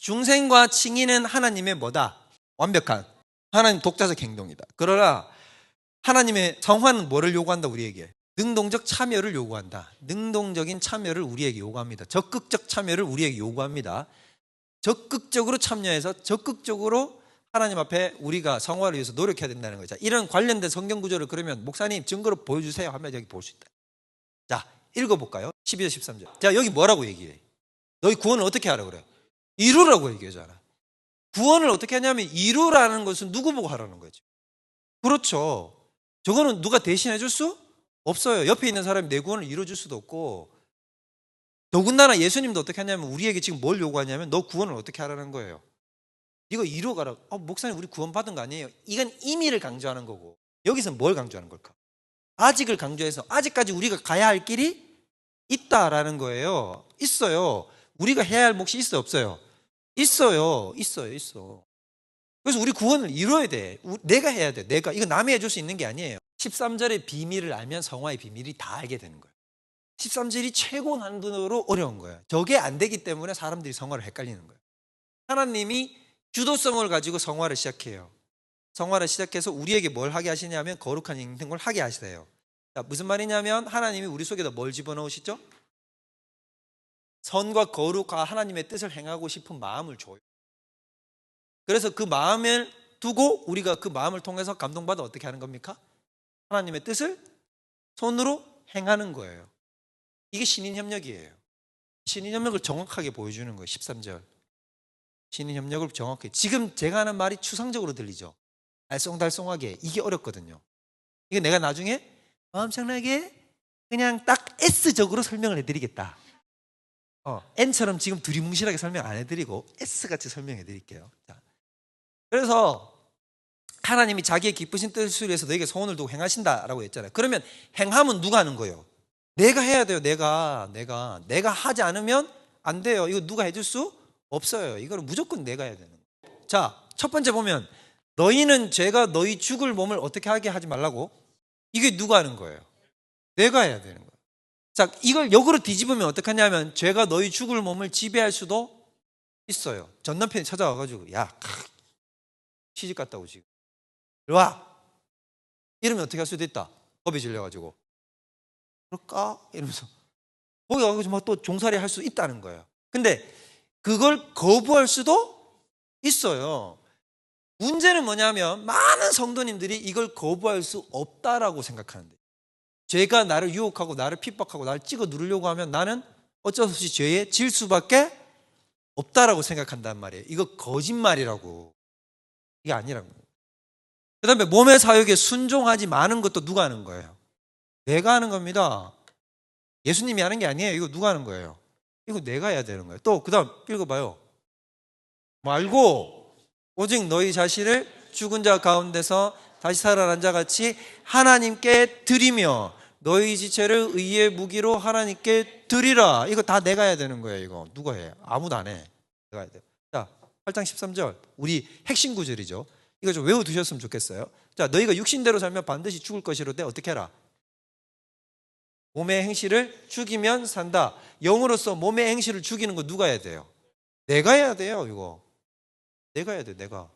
중생과 칭의는 하나님의 뭐다? 완벽한 하나님 독자적 행동이다. 그러나 하나님의 성화는 뭐를 요구한다? 우리에게 능동적 참여를 요구한다. 능동적인 참여를 우리에게 요구합니다. 적극적 참여를 우리에게 요구합니다. 적극적으로 참여해서 적극적으로 하나님 앞에 우리가 성화를 위해서 노력해야 된다는 거죠. 이런 관련된 성경 구절을 그러면 목사님 증거로 보여주세요 하면 여기 볼 수 있다. 자, 읽어볼까요? 12절 13절. 자, 여기 뭐라고 얘기해? 너희 구원을 어떻게 하라고 그래? 이루라고 얘기하잖아. 구원을 어떻게 하냐면 이루라는 것은 누구 보고 하라는 거죠. 그렇죠. 저거는 누가 대신해 줄 수 없어요. 옆에 있는 사람이 내 구원을 이루어줄 수도 없고, 더군다나 예수님도 어떻게 하냐면 우리에게 지금 뭘 요구하냐면 너 구원을 어떻게 하라는 거예요. 이거 이루어가라. 목사님 우리 구원 받은 거 아니에요. 이건 임의를 강조하는 거고, 여기서 뭘 강조하는 걸까? 아직을 강조해서 아직까지 우리가 가야 할 길이 있다라는 거예요. 있어요. 우리가 해야 할 몫이 있어요, 없어요? 있어요. 있어. 그래서 우리 구원을 이루어야 돼. 내가 해야 돼. 내가. 이거 남이 해줄 수 있는 게 아니에요. 13절의 비밀을 알면 성화의 비밀이 다 알게 되는 거예요. 13절이 최고 난이도로 어려운 거예요. 저게 안 되기 때문에 사람들이 성화를 헷갈리는 거예요. 하나님이 주도성을 가지고 성화를 시작해요. 성화를 시작해서 우리에게 뭘 하게 하시냐면 거룩한 행동을 하게 하시세요. 자, 무슨 말이냐면 하나님이 우리 속에다 뭘 집어넣으시죠? 선과 거룩과 하나님의 뜻을 행하고 싶은 마음을 줘요. 그래서 그 마음을 두고 우리가 그 마음을 통해서 감동받아 어떻게 하는 겁니까? 하나님의 뜻을 손으로 행하는 거예요. 이게 신인협력이에요. 신인협력을 정확하게 보여주는 거예요. 13절. 신인협력을 정확하게. 지금 제가 하는 말이 추상적으로 들리죠. 알쏭달쏭하게. 이게 어렵거든요. 이게 내가 나중에 엄청나게 그냥 딱 S적으로 설명을 해드리겠다. N처럼 지금 두리뭉실하게 설명 안 해드리고 S같이 설명해 드릴게요. 자, 그래서 하나님이 자기의 기쁘신 뜻을 위해서 너에게 소원을 두고 행하신다라고 했잖아요. 그러면 행함은 누가 하는 거예요? 내가 해야 돼요. 내가 하지 않으면 안 돼요. 이거 누가 해줄 수 없어요. 이거는 무조건 내가 해야 되는 거예요. 자, 첫 번째 보면 너희는 죄가 너희 죽을 몸을 어떻게 하게 하지 말라고? 이게 누가 하는 거예요? 내가 해야 되는 거예요. 자, 이걸 역으로 뒤집으면 어떻게 하냐면 죄가 너희 죽을 몸을 지배할 수도 있어요. 전 남편이 찾아와가지고 야, 시집 갔다 오지. 이리 와. 이러면 어떻게 할 수도 있다. 겁이 질려가지고. 그럴까? 이러면서 거기 가서 막 또 종살이 할 수 있다는 거예요. 근데 그걸 거부할 수도 있어요. 문제는 뭐냐면 많은 성도님들이 이걸 거부할 수 없다라고 생각하는데, 죄가 나를 유혹하고 나를 핍박하고 나를 찍어 누르려고 하면 나는 어쩔 수 없이 죄에 질 수밖에 없다라고 생각한단 말이에요. 이거 거짓말이라고. 이게 아니라는 거예요. 그 다음에 몸의 사욕에 순종하지 마는 것도 누가 하는 거예요? 내가 하는 겁니다. 예수님이 하는 게 아니에요. 이거 누가 하는 거예요? 이거 내가 해야 되는 거예요. 또 그 다음 읽어봐요. 말고 오직 너희 자신을 죽은 자 가운데서 다시 살아난 자 같이 하나님께 드리며 너희 지체를 의의 무기로 하나님께 드리라. 이거 다 내가 해야 되는 거예요. 이거 누가 해? 아무도 안 해. 내가 해야 돼. 자, 8장 13절 우리 핵심 구절이죠. 이거 좀 외워두셨으면 좋겠어요. 자, 너희가 육신대로 살면 반드시 죽을 것이로되 어떻게 해라? 몸의 행실을 죽이면 산다. 영으로서 몸의 행실을 죽이는 거 누가 해야 돼요? 내가 해야 돼요. 이거 내가 해야 돼. 내가.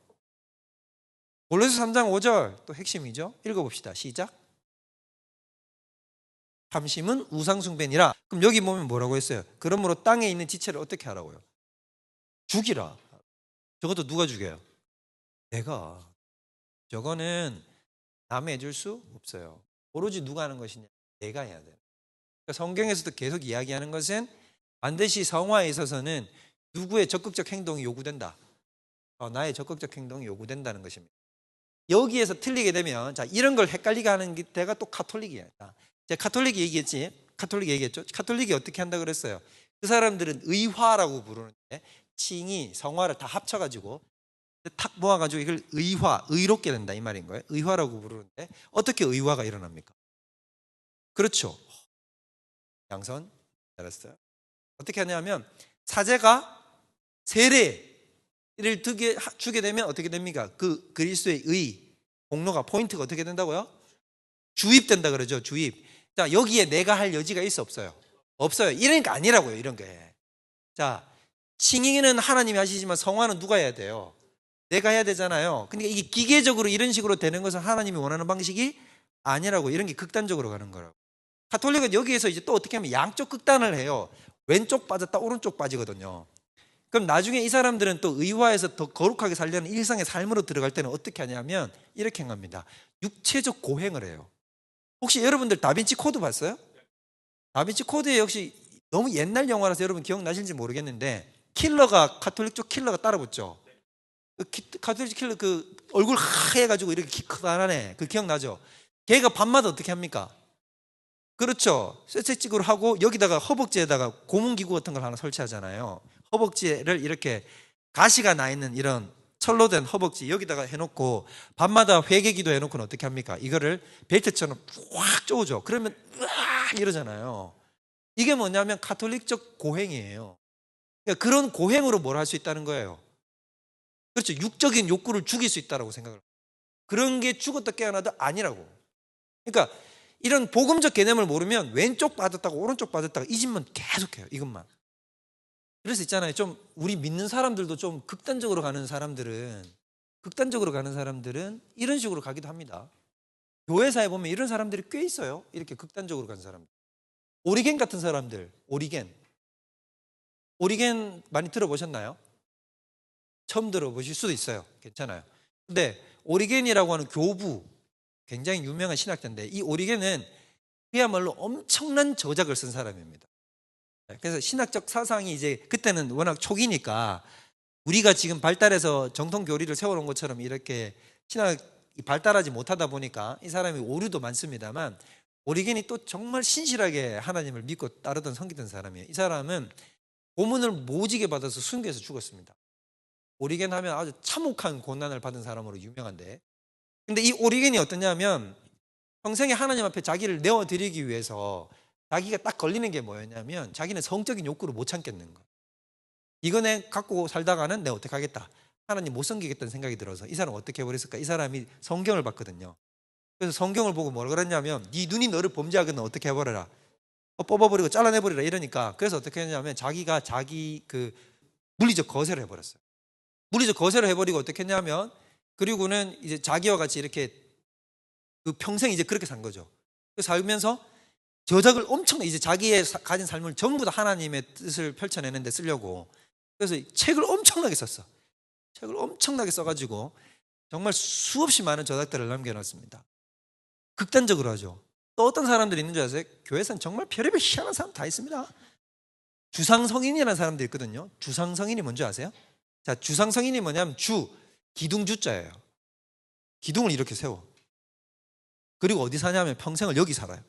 골로새 3장 5절 또 핵심이죠. 읽어봅시다. 시작. 탐심은 우상숭배니라. 그럼 여기 보면 뭐라고 했어요? 그러므로 땅에 있는 지체를 어떻게 하라고요? 죽이라. 저것도 누가 죽여요? 내가. 저거는 남이 해줄 수 없어요. 오로지 누가 하는 것이냐? 내가 해야 돼요. 그러니까 성경에서도 계속 이야기하는 것은 반드시 성화에 있어서는 누구의 적극적 행동이 요구된다. 나의 적극적 행동이 요구된다는 것입니다. 여기에서 틀리게 되면, 자, 이런 걸 헷갈리게 하는 데가 또 카톨릭이에요. 제가 카톨릭 얘기했죠. 카톨릭이 어떻게 한다 그랬어요? 그 사람들은 의화라고 부르는데, 칭이 성화를 다 합쳐가지고 탁 모아가지고 이걸 의롭게 된다 이 말인 거예요. 의화라고 부르는데 어떻게 의화가 일어납니까? 그렇죠. 양선 잘했어요. 어떻게 하냐면 사제가 세례를 주게 되면 어떻게 됩니까? 그 그리스도의 의 공로가 포인트가 어떻게 된다고요? 주입된다 그러죠. 주입. 자, 여기에 내가 할 여지가 있어 없어요? 없어요. 이러니까 아니라고요. 이런 게. 자, 칭의는 하나님이 하시지만 성화는 누가 해야 돼요? 내가 해야 되잖아요. 그러니까 이게 기계적으로 이런 식으로 되는 것은 하나님이 원하는 방식이 아니라고, 이런 게 극단적으로 가는 거라고. 가톨릭은 여기에서 이제 또 어떻게 하면 양쪽 극단을 해요. 왼쪽 빠졌다 오른쪽 빠지거든요. 그럼 나중에 이 사람들은 또 의화해서 더 거룩하게 살려는 일상의 삶으로 들어갈 때는 어떻게 하냐면 이렇게 행합니다. 육체적 고행을 해요. 혹시 여러분들 다빈치 코드 봤어요? 다빈치 코드에 역시 너무 옛날 영화라서 여러분 기억나실지 모르겠는데 킬러가, 가톨릭 쪽 킬러가 따라붙죠. 가톨릭 킬러 그 얼굴 하얘가지고 이렇게 키 크다라네. 그 기억나죠? 걔가 밤마다 어떻게 합니까? 그렇죠. 쇠채찍으로 하고 여기다가 허벅지에다가 고문기구 같은 걸 하나 설치하잖아요. 허벅지를 이렇게 가시가 나 있는 이런 철로 된 허벅지 여기다가 해놓고 밤마다 회개기도 해놓고는 어떻게 합니까? 이거를 벨트처럼 확 쪼죠. 그러면 으악 이러잖아요. 이게 뭐냐면 가톨릭적 고행이에요. 그러니까 그런 고행으로 뭘 할 수 있다는 거예요. 그렇죠. 육적인 욕구를 죽일 수 있다고 생각을. 그런 게 죽었다 깨어나도 아니라고. 그러니까 이런 복음적 개념을 모르면 왼쪽 빠졌다가 오른쪽 빠졌다가 이 짓만 계속해요. 이것만. 그래서 있잖아요. 좀 우리 믿는 사람들도 좀 극단적으로 가는 사람들은 이런 식으로 가기도 합니다. 교회사에 보면 이런 사람들이 꽤 있어요. 이렇게 극단적으로 간 사람들. 오리겐 같은 사람들. 오리겐 많이 들어보셨나요? 처음 들어보실 수도 있어요. 괜찮아요. 근데 오리겐이라고 하는 교부, 굉장히 유명한 신학자인데 이 오리겐은 그야말로 엄청난 저작을 쓴 사람입니다. 그래서 신학적 사상이 이제 그때는 워낙 초기니까 우리가 지금 발달해서 정통 교리를 세워놓은 것처럼 이렇게 신학이 발달하지 못하다 보니까 이 사람이 오류도 많습니다만 오리겐이 또 정말 신실하게 하나님을 믿고 따르던 섬기던 사람이에요. 이 사람은 고문을 모지게 받아서 순교해서 죽었습니다. 오리겐 하면 아주 참혹한 고난을 받은 사람으로 유명한데, 근데 이 오리겐이 어떠냐면 평생에 하나님 앞에 자기를 내어드리기 위해서 자기가 딱 걸리는 게 뭐였냐면 자기는 성적인 욕구를 못 참겠는 거예요. 이거 내 갖고 살다가는 내가 어떻게 하겠다, 하나님 못 섬기겠다는 생각이 들어서 이 사람 어떻게 해버렸을까? 이 사람이 성경을 봤거든요. 그래서 성경을 보고 뭐라 그랬냐면 네 눈이 너를 범죄하거든 어떻게 해버려라, 뽑아버리고 잘라내버리라 이러니까, 그래서 어떻게 했냐면 자기가 자기 그 물리적 거세를 해버렸어요. 물리적 거세를 해버리고 어떻게 했냐면, 그리고는 이제 자기와 같이 이렇게 그 평생 이제 그렇게 산 거죠. 살면서 저작을 엄청나게, 이제 자기의 가진 삶을 전부 다 하나님의 뜻을 펼쳐내는데 쓰려고, 그래서 책을 엄청나게 썼어. 책을 엄청나게 써가지고 정말 수없이 많은 저작들을 남겨놨습니다. 극단적으로 하죠. 또 어떤 사람들이 있는 줄 아세요? 교회에서는 정말 별의별 희한한 사람 다 있습니다. 주상성인이라는 사람도 있거든요. 주상성인이 뭔지 아세요? 자, 주상성인이 뭐냐면 기둥주자예요. 기둥을 이렇게 세워. 그리고 어디 사냐면 평생을 여기 살아요.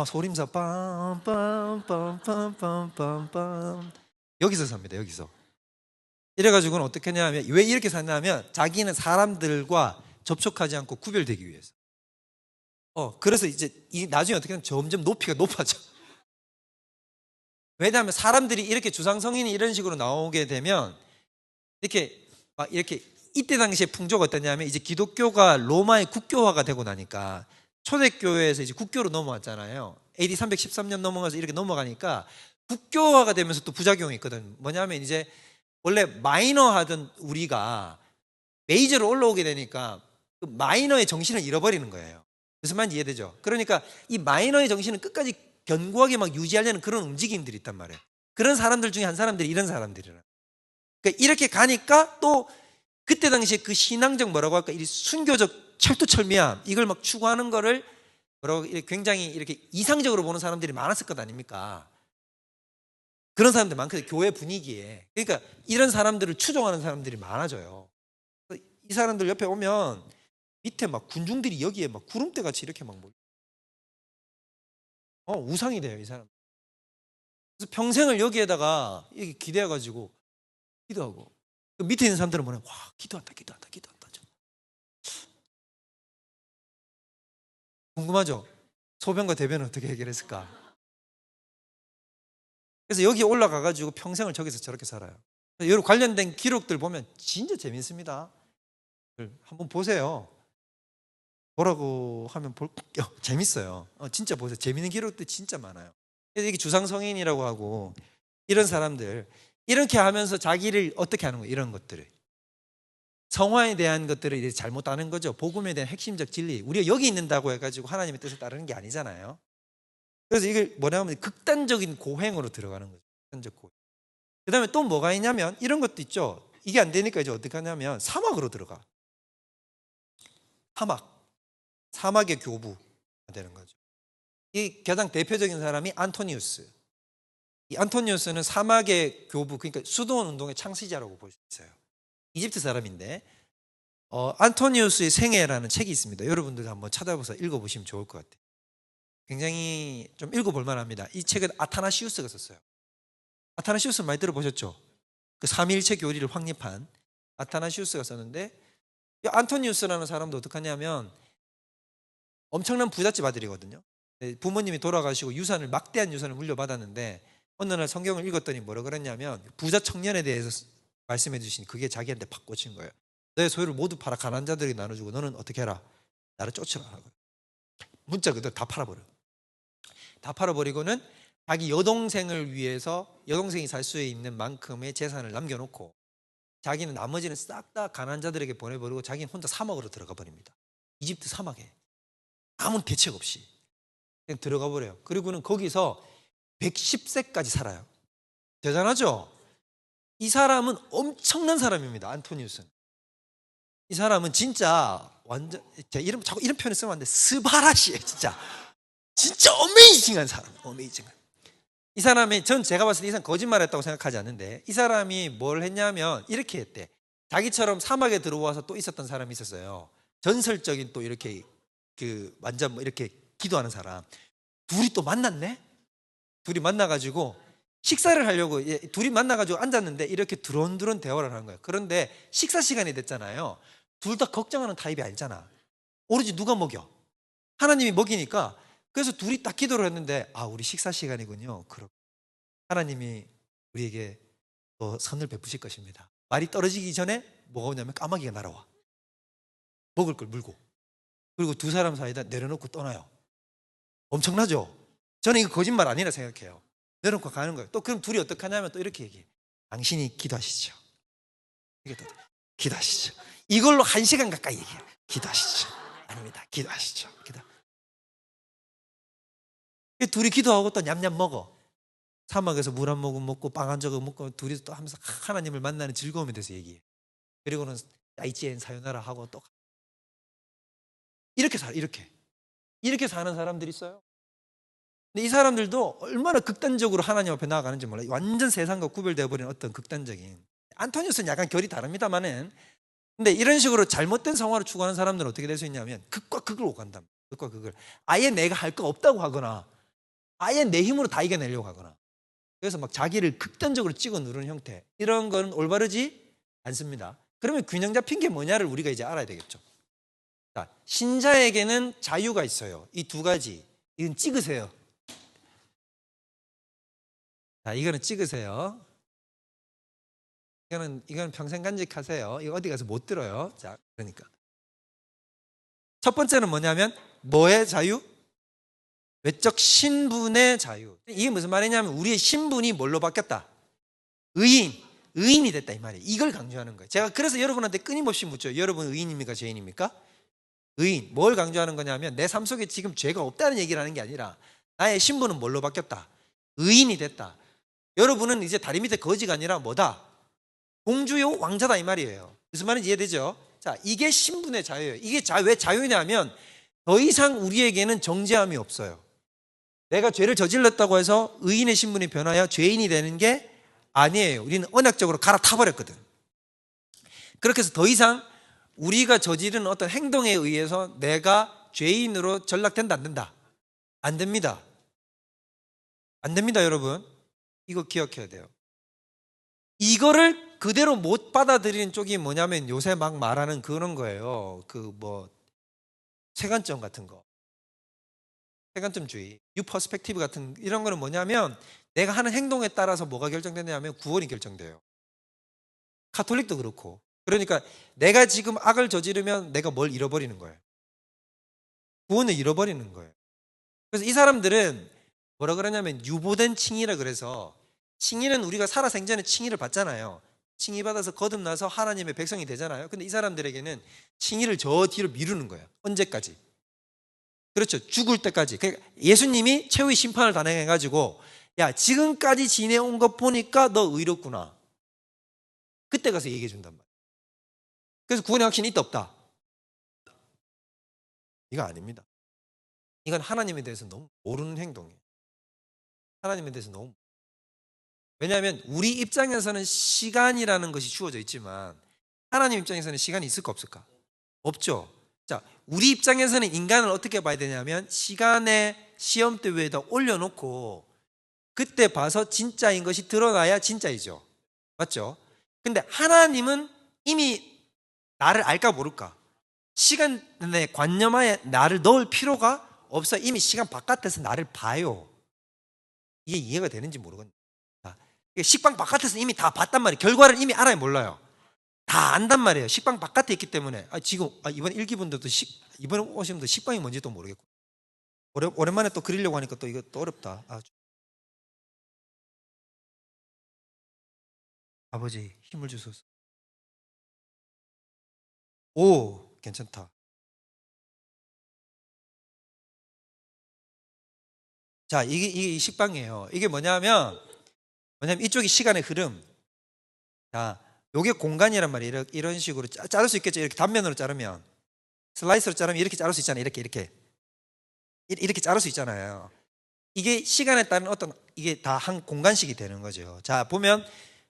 소림사 빰빰빰빰빰빰빰 여기서 삽니다. 여기서. 이래가지고는 어떻게 하냐면, 왜 이렇게 사냐면 자기는 사람들과 접촉하지 않고 구별되기 위해서. 그래서 이제 나중에 어떻게 하면 점점 높이가 높아져. 왜냐하면 사람들이 이렇게 주상성인이 이런 식으로 나오게 되면 이렇게 이때 당시에 풍조가 어떠냐면, 이제 기독교가 로마의 국교화가 되고 나니까 초대교회에서 이제 국교로 넘어왔잖아요. AD 313년 넘어가서 이렇게 넘어가니까 국교화가 되면서 또 부작용이 있거든. 뭐냐면 이제 원래 마이너 하던 우리가 메이저로 올라오게 되니까 그 마이너의 정신을 잃어버리는 거예요. 무슨 말인지 이해되죠? 그러니까 이 마이너의 정신은 끝까지 견고하게 막 유지하려는 그런 움직임들이 있단 말이에요. 그런 사람들 중에 한 사람들이 이런 사람들이라. 그러니까 이렇게 가니까 또 그때 당시에 그 신앙적 뭐라고 할까, 이 순교적 철두철미함 이걸 막 추구하는 거를 뭐라고 굉장히 이렇게 이상적으로 보는 사람들이 많았을 것 아닙니까? 그런 사람들 많거든요. 교회 분위기에. 그러니까 이런 사람들을 추종하는 사람들이 많아져요. 이 사람들 옆에 오면 밑에 막 군중들이 여기에 막 구름대 같이 이렇게 막 우상이 돼요, 이 사람. 그래서 평생을 여기에다가 이렇게 기대해가지고 기도하고, 그 밑에 있는 사람들은 뭐냐, 와, 기도한다. 궁금하죠? 소변과 대변은 어떻게 해결했을까? 그래서 여기 올라가가지고 평생을 저기서 저렇게 살아요. 여러 관련된 기록들 보면 진짜 재밌습니다. 한번 보세요. 뭐라고 하면 재밌어요. 진짜 보세요. 재밌는 기록들 진짜 많아요. 이게 주상성인이라고 하고 이런 사람들 이렇게 하면서 자기를 어떻게 하는 거예요? 이런 것들을 성화에 대한 것들을 이제 잘못 아는 거죠. 복음에 대한 핵심적 진리. 우리가 여기 있는다고 해가지고 하나님의 뜻을 따르는 게 아니잖아요. 그래서 이걸 뭐냐면 극단적인 고행으로 들어가는 거죠. 극단적 고행. 그 다음에 또 뭐가 있냐면 이런 것도 있죠. 이게 안 되니까 이제 어떻게 하냐면 사막으로 들어가. 사막의 교부가 되는 거죠. 이 가장 대표적인 사람이 안토니우스. 이 안토니우스는 사막의 교부, 그러니까 수도원 운동의 창시자라고 볼 수 있어요. 이집트 사람인데 안토니우스의 생애라는 책이 있습니다. 여러분들 한번 찾아보서 읽어보시면 좋을 것 같아요. 굉장히 좀 읽어볼 만합니다. 이 책은 아타나시우스가 썼어요. 아타나시우스 많이 들어보셨죠? 그 삼위일체 교리를 확립한 아타나시우스가 썼는데, 이 안토니우스라는 사람도 어떻게 하냐면 엄청난 부잣집 아들이거든요. 부모님이 돌아가시고 막대한 유산을 물려받았는데 어느 날 성경을 읽었더니 뭐라 그랬냐면 부자 청년에 대해서 말씀해 주신 그게 자기한테 팍 꽂힌 거예요. 너의 소유를 모두 팔아 가난한 자들에게 나눠주고 너는 어떻게 해라? 나를 쫓으라. 문자 그대로 다 팔아버려. 다 팔아버리고는 자기 여동생을 위해서 여동생이 살 수 있는 만큼의 재산을 남겨놓고 자기는 나머지는 싹 다 가난한 자들에게 보내버리고 자기는 혼자 사막으로 들어가 버립니다. 이집트 사막에 아무 대책 없이 그냥 들어가 버려요. 그리고는 거기서 110세까지 살아요. 대단하죠? 이 사람은 엄청난 사람입니다. 안토니우스는. 이 사람은 진짜 완전 자꾸 이런 표현을 쓰면 안 돼. 스바라시예요. 진짜 어메이징한 사람. 어메이징한. 이 사람이 제가 봤을 때 이 사람 거짓말했다고 생각하지 않는데 이 사람이 뭘 했냐면 이렇게 했대. 자기처럼 사막에 들어와서 또 있었던 사람이 있었어요. 전설적인 또 이렇게 완전 뭐 이렇게 기도하는 사람. 둘이 또 만났네. 둘이 만나가지고 식사를 하려고 둘이 만나가지고 앉았는데 이렇게 드론드론 대화를 하는 거예요. 그런데 식사 시간이 됐잖아요. 둘 다 걱정하는 타입이 아니잖아. 오로지 누가 먹여? 하나님이 먹이니까. 그래서 둘이 딱 기도를 했는데 우리 식사 시간이군요. 그럼 하나님이 우리에게 또 선을 베푸실 것입니다. 말이 떨어지기 전에 뭐가 오냐면 까마귀가 날아와. 먹을 걸 물고. 그리고 두 사람 사이에다 내려놓고 떠나요. 엄청나죠? 저는 이거 거짓말 아니라 생각해요. 내려놓고 가는 거예요. 또 그럼 둘이 어떻게 하냐면 또 이렇게 얘기해. 당신이 기도하시죠. 이게 또 기도하시죠. 이걸로 1시간 가까이 얘기해요. 기도하시죠. 아닙니다. 기도하시죠. 둘이 기도하고 또 냠냠 먹어. 사막에서 물 한 모금 먹고 빵 한 조각 먹고 둘이 또 하면서 하나님을 만나는 즐거움에 대해서 얘기해. 그리고는 야이지엔 사요나라 하고 또 이렇게 이렇게 사는 사람들이 있어요. 근데 이 사람들도 얼마나 극단적으로 하나님 앞에 나아가는지 몰라요. 완전 세상과 구별되어 버린 어떤 극단적인. 안토니우스는 약간 결이 다릅니다만은, 근데 이런 식으로 잘못된 성화를 추구하는 사람들은 어떻게 될 수 있냐면 극과 극을 오간다. 극과 극을. 아예 내가 할 거 없다고 하거나 아예 내 힘으로 다 이겨내려고 하거나, 그래서 막 자기를 극단적으로 찍어 누르는 형태, 이런 건 올바르지 않습니다. 그러면 균형 잡힌 게 뭐냐를 우리가 이제 알아야 되겠죠. 자, 신자에게는 자유가 있어요. 이 두 가지. 이건 찍으세요. 자, 이거는 찍으세요. 이거는 평생 간직하세요. 이거 어디 가서 못 들어요. 자, 그러니까 첫 번째는 뭐냐면 뭐의 자유? 외적 신분의 자유. 이게 무슨 말이냐면 우리의 신분이 뭘로 바뀌었다? 의인이 됐다 이 말이에요. 이걸 강조하는 거예요. 제가 그래서 여러분한테 끊임없이 묻죠. 여러분 의인입니까? 죄인입니까? 의인. 뭘 강조하는 거냐면 내 삶 속에 지금 죄가 없다는 얘기를 하는 게 아니라 나의 신분은 뭘로 바뀌었다? 의인이 됐다. 여러분은 이제 다리 밑에 거지가 아니라 뭐다? 공주요 왕자다 이 말이에요. 무슨 말인지 이해되죠? 자, 이게 신분의 자유예요. 이게 왜 자유냐면 더 이상 우리에게는 정죄함이 없어요. 내가 죄를 저질렀다고 해서 의인의 신분이 변하여 죄인이 되는 게 아니에요. 우리는 언약적으로 갈아타버렸거든. 그렇게 해서 더 이상 우리가 저지른 어떤 행동에 의해서 내가 죄인으로 전락된다 안 된다? 안 됩니다. 안 됩니다, 여러분. 이거 기억해야 돼요. 이거를 그대로 못 받아들이는 쪽이 뭐냐면 요새 막 말하는 그런 거예요. 세관점 같은 거. 세관점주의, 뉴퍼스펙티브 같은 이런 거는 뭐냐면 내가 하는 행동에 따라서 뭐가 결정되냐면 구원이 결정돼요. 가톨릭도 그렇고. 그러니까 내가 지금 악을 저지르면 내가 뭘 잃어버리는 거예요. 구원을 잃어버리는 거예요. 그래서 이 사람들은 뭐라 그러냐면 유보된 칭의라 그래서, 칭의는 우리가 살아 생전에 칭의를 받잖아요. 칭의 받아서 거듭나서 하나님의 백성이 되잖아요. 근데 이 사람들에게는 칭의를 저 뒤로 미루는 거예요. 언제까지? 그렇죠. 죽을 때까지. 그러니까 예수님이 최후의 심판을 단행해가지고, 야, 지금까지 지내온 것 보니까 너 의롭구나, 그때 가서 얘기해 준단 말이에요. 그래서 구원의 확신이 있다 없다? 이거 아닙니다. 이건 하나님에 대해서 너무 모르는 행동이에요. 하나님에 대해서 너무. 왜냐하면 우리 입장에서는 시간이라는 것이 주어져 있지만 하나님 입장에서는 시간이 있을까 없을까? 없죠. 자, 우리 입장에서는 인간을 어떻게 봐야 되냐면 시간의 시험대 위에다 올려놓고 그때 봐서 진짜인 것이 드러나야 진짜이죠. 맞죠? 근데 하나님은 이미 나를 알까 모를까? 시간의 관념하에 나를 넣을 필요가 없어. 이미 시간 바깥에서 나를 봐요. 이게 이해가 되는지 모르겠네. 식빵 바깥에서 이미 다 봤단 말이에요. 결과를 이미 알아요, 몰라요? 다 안단 말이에요. 식빵 바깥에 있기 때문에. 지금 이번 일기분들도 이번에 오신 분들 식빵이 뭔지도 모르겠고, 오랜만에 또 그리려고 하니까 또 이거 또 어렵다. 아버지 힘을 주소서. 오, 괜찮다. 자, 이게 식빵이에요. 이게 뭐냐면 이쪽이 시간의 흐름. 자, 요게 공간이란 말이에요. 이런 식으로 자를 수 있겠죠. 이렇게 단면으로 자르면, 슬라이스로 자르면 이렇게 자를 수 있잖아요. 이렇게 자를 수 있잖아요. 이게 시간에 따른 이게 다 한 공간식이 되는 거죠. 자, 보면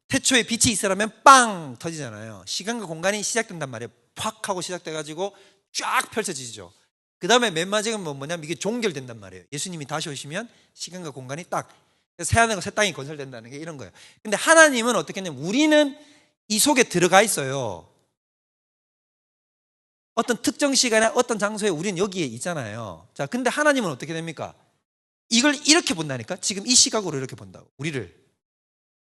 태초에 빛이 있으라면 빵 터지잖아요. 시간과 공간이 시작된단 말이에요. 팍 하고 시작돼가지고 쫙 펼쳐지죠. 그 다음에 맨 마지막은 뭐냐면 이게 종결된단 말이에요. 예수님이 다시 오시면 시간과 공간이 딱 새하늘과 새 땅이 건설된다는 게 이런 거예요. 근데 하나님은 어떻게 했냐면 우리는 이 속에 들어가 있어요. 어떤 특정 시간에 어떤 장소에 우리는 여기에 있잖아요. 자, 근데 하나님은 어떻게 됩니까? 이걸 이렇게 본다니까. 지금 이 시각으로 이렇게 본다고. 우리를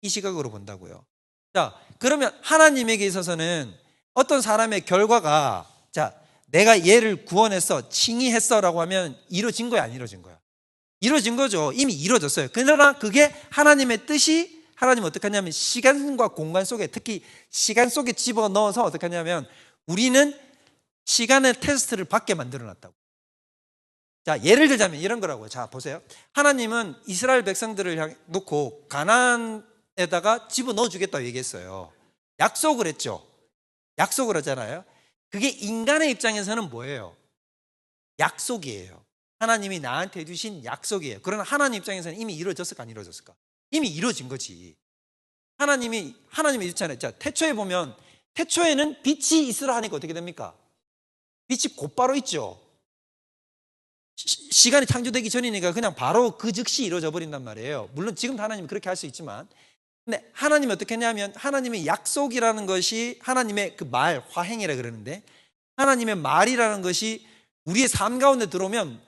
이 시각으로 본다고요. 자, 그러면 하나님에게 있어서는 어떤 사람의 결과가, 자, 내가 얘를 구원했어, 칭의했어 라고 하면 이루어진 거야, 안 이루어진 거야? 이루어진 거죠. 이미 이루어졌어요. 그러나 그게 하나님의 뜻이, 하나님은 어떻게 하냐면 시간과 공간 속에, 특히 시간 속에 집어넣어서 어떻게 하냐면 우리는 시간의 테스트를 받게 만들어놨다고. 자, 예를 들자면 이런 거라고요. 자, 보세요. 하나님은 이스라엘 백성들을 놓고 가나안에다가 집어넣어 주겠다고 얘기했어요. 약속을 했죠. 약속을 하잖아요. 그게 인간의 입장에서는 뭐예요? 약속이에요. 하나님이 나한테 해주신 약속이에요. 그러나 하나님 입장에서는 이미 이루어졌을까 안 이루어졌을까? 이미 이루어진 거지. 하나님이 이렇잖아요. 자, 태초에 보면 태초에는 빛이 있으라 하니까 어떻게 됩니까? 빛이 곧바로 있죠. 시간이 창조되기 전이니까 그냥 바로 그 즉시 이루어져 버린단 말이에요. 물론 지금도 하나님이 그렇게 할 수 있지만, 근데 하나님이 어떻게 했냐면 하나님의 약속이라는 것이 하나님의 그 말, 화행이라 그러는데, 하나님의 말이라는 것이 우리의 삶 가운데 들어오면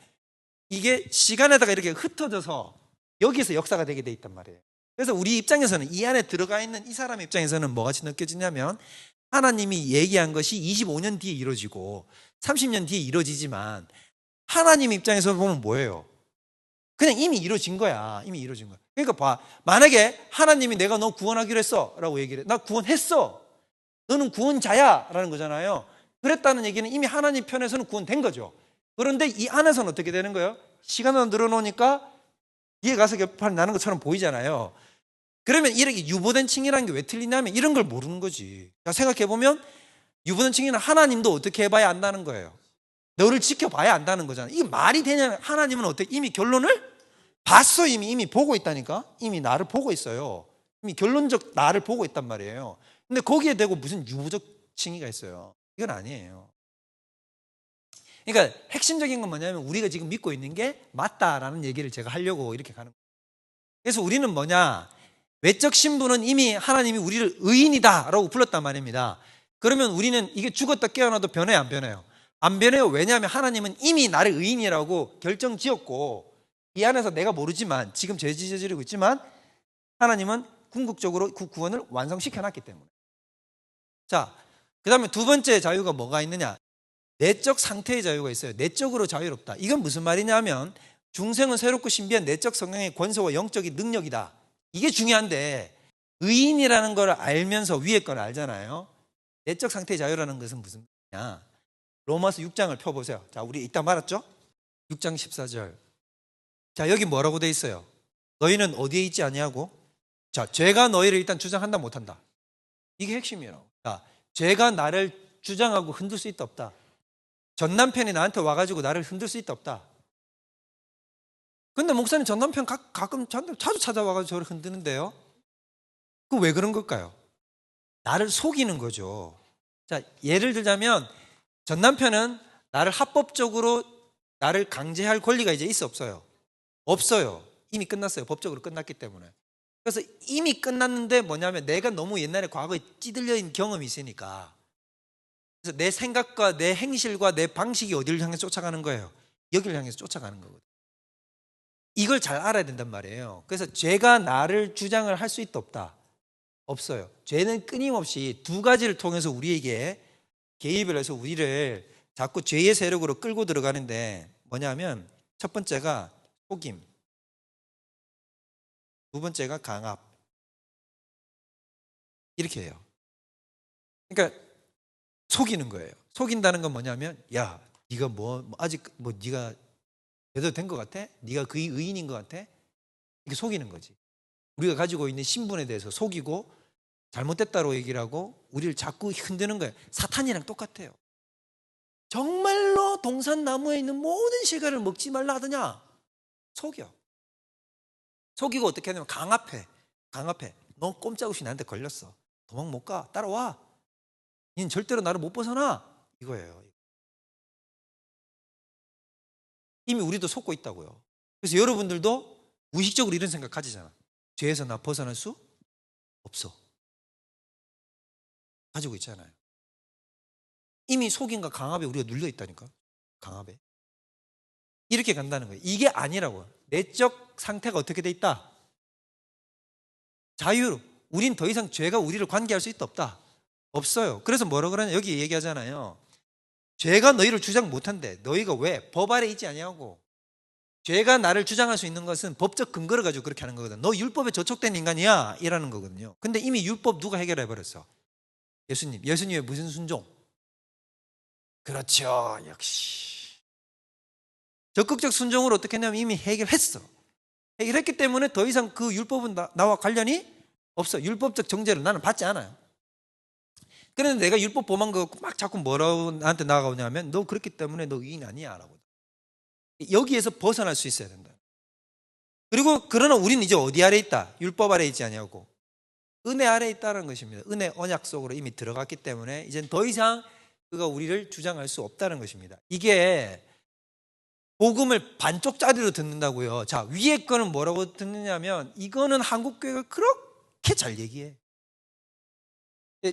이게 시간에다가 이렇게 흩어져서 여기에서 역사가 되게 돼 있단 말이에요. 그래서 우리 입장에서는, 이 안에 들어가 있는 이 사람의 입장에서는 뭐같이 느껴지냐면 하나님이 얘기한 것이 25년 뒤에 이루어지고 30년 뒤에 이루어지지만 하나님 입장에서 보면 뭐예요? 그냥 이미 이루어진 거야. 이미 이루어진 거야. 그러니까 봐. 만약에 하나님이 내가 너 구원하기로 했어 라고 얘기를 해. 나 구원했어. 너는 구원자야 라는 거잖아요. 그랬다는 얘기는 이미 하나님 편에서는 구원된 거죠. 그런데 이 안에서는 어떻게 되는 거예요? 시간으로 늘어놓으니까 뒤에 가서 결판이 나는 것처럼 보이잖아요. 그러면 이렇게 유보된 칭의라는 게 왜 틀리냐면 이런 걸 모르는 거지. 생각해보면 유보된 칭의는 하나님도 어떻게 해봐야 안다는 거예요. 너를 지켜봐야 안다는 거잖아요. 이게 말이 되냐면 하나님은 어떻게 이미 결론을 봤어. 이미 보고 있다니까. 이미 나를 보고 있어요. 이미 결론적 나를 보고 있단 말이에요. 근데 거기에 대고 무슨 유보적 칭의가 있어요? 이건 아니에요. 그러니까 핵심적인 건 뭐냐면 우리가 지금 믿고 있는 게 맞다라는 얘기를 제가 하려고 이렇게 가는 거예요. 그래서 우리는 뭐냐, 외적 신분은 이미 하나님이 우리를 의인이다라고 불렀단 말입니다. 그러면 우리는 이게 죽었다 깨어나도 변해요, 안 변해요? 안 변해요. 왜냐하면 하나님은 이미 나를 의인이라고 결정지었고, 이 안에서 내가 모르지만 지금 죄 저지르고 있지만 하나님은 궁극적으로 그 구원을 완성시켜놨기 때문에. 자, 그 다음에 두 번째 자유가 뭐가 있느냐, 내적 상태의 자유가 있어요. 내적으로 자유롭다. 이건 무슨 말이냐면 중생은 새롭고 신비한 내적 성향의 권세와 영적인 능력이다. 이게 중요한데 의인이라는 걸 알면서 위에 걸 알잖아요. 내적 상태의 자유라는 것은 무슨 말이냐. 로마서 6장을 펴보세요. 자, 우리 이따 말았죠? 6장 14절. 자, 여기 뭐라고 돼 있어요? 너희는 어디에 있지 아니하고? 자, 죄가 너희를 일단 주장한다 못한다. 이게 핵심이에요. 자, 죄가 나를 주장하고 흔들 수 있다 없다. 전 남편이 나한테 와가지고 나를 흔들 수 있다 없다. 근데 목사님 전 남편 가끔 자주 찾아와가지고 저를 흔드는데요. 그 왜 그런 걸까요? 나를 속이는 거죠. 자, 예를 들자면 전 남편은 나를 합법적으로 나를 강제할 권리가 이제 있어 없어요? 없어요. 이미 끝났어요. 법적으로 끝났기 때문에. 그래서 이미 끝났는데 뭐냐면 내가 너무 옛날에 과거에 찌들려 있는 경험이 있으니까 그래서 내 생각과 내 행실과 내 방식이 어디를 향해서 쫓아가는 거예요? 여기를 향해서 쫓아가는 거거든요. 이걸 잘 알아야 된단 말이에요. 그래서 죄가 나를 주장을 할 수 있다 없다? 없어요. 죄는 끊임없이 두 가지를 통해서 우리에게 개입을 해서 우리를 자꾸 죄의 세력으로 끌고 들어가는데 뭐냐면 첫 번째가 속임, 두 번째가 강압. 이렇게 해요. 그러니까 속이는 거예요. 속인다는 건 뭐냐면 야, 네가 아직 네가 제대로 된 것 같아? 네가 그 의인인 것 같아? 이렇게 속이는 거지. 우리가 가지고 있는 신분에 대해서 속이고 잘못됐다고 얘기를 하고 우리를 자꾸 흔드는 거예요. 사탄이랑 똑같아요. 정말로 동산나무에 있는 모든 실과를 먹지 말라 하더냐? 속여. 속이고 어떻게 하냐면 강압해. 너 꼼짝없이 나한테 걸렸어. 도망 못 가. 따라와. 닌 절대로 나를 못 벗어나. 이거예요. 이미 우리도 속고 있다고요. 그래서 여러분들도 무의식적으로 이런 생각 가지잖아. 죄에서 나 벗어날 수 없어. 가지고 있잖아요. 이미 속임과 강압에 우리가 눌려 있다니까. 강압에. 이렇게 간다는 거예요. 이게 아니라고요. 내적 상태가 어떻게 돼 있다? 자유로. 우린 더 이상 죄가 우리를 관계할 수 있다 없다? 없어요. 그래서 뭐라 그러냐 여기 얘기하잖아요. 죄가 너희를 주장 못한대. 너희가 왜? 법 아래 있지 아니하고. 죄가 나를 주장할 수 있는 것은 법적 근거를 가지고 그렇게 하는 거거든. 너 율법에 저촉된 인간이야 이라는 거거든요. 근데 이미 율법 누가 해결해 버렸어? 예수님. 예수님의 무슨 순종? 그렇죠. 역시 적극적 순종으로 어떻게 했냐면 이미 해결했어. 해결했기 때문에 더 이상 그 율법은 나와 관련이 없어. 율법적 정죄를 나는 받지 않아요. 그런데 내가 율법 범한 거 막 자꾸 뭐라고 나한테 나가오냐면 너 그렇기 때문에 너 의인 아니야 라고. 여기에서 벗어날 수 있어야 된다. 그리고 그러나 우리는 이제 어디 아래 있다? 율법 아래 있지 아니하고 은혜 아래 있다는 것입니다. 은혜 언약 속으로 이미 들어갔기 때문에 이제 더 이상 그가 우리를 주장할 수 없다는 것입니다. 이게 복음을 반쪽짜리로 듣는다고요. 자, 위에 거는 뭐라고 듣느냐면 이거는 한국교회가 그렇게 잘 얘기해.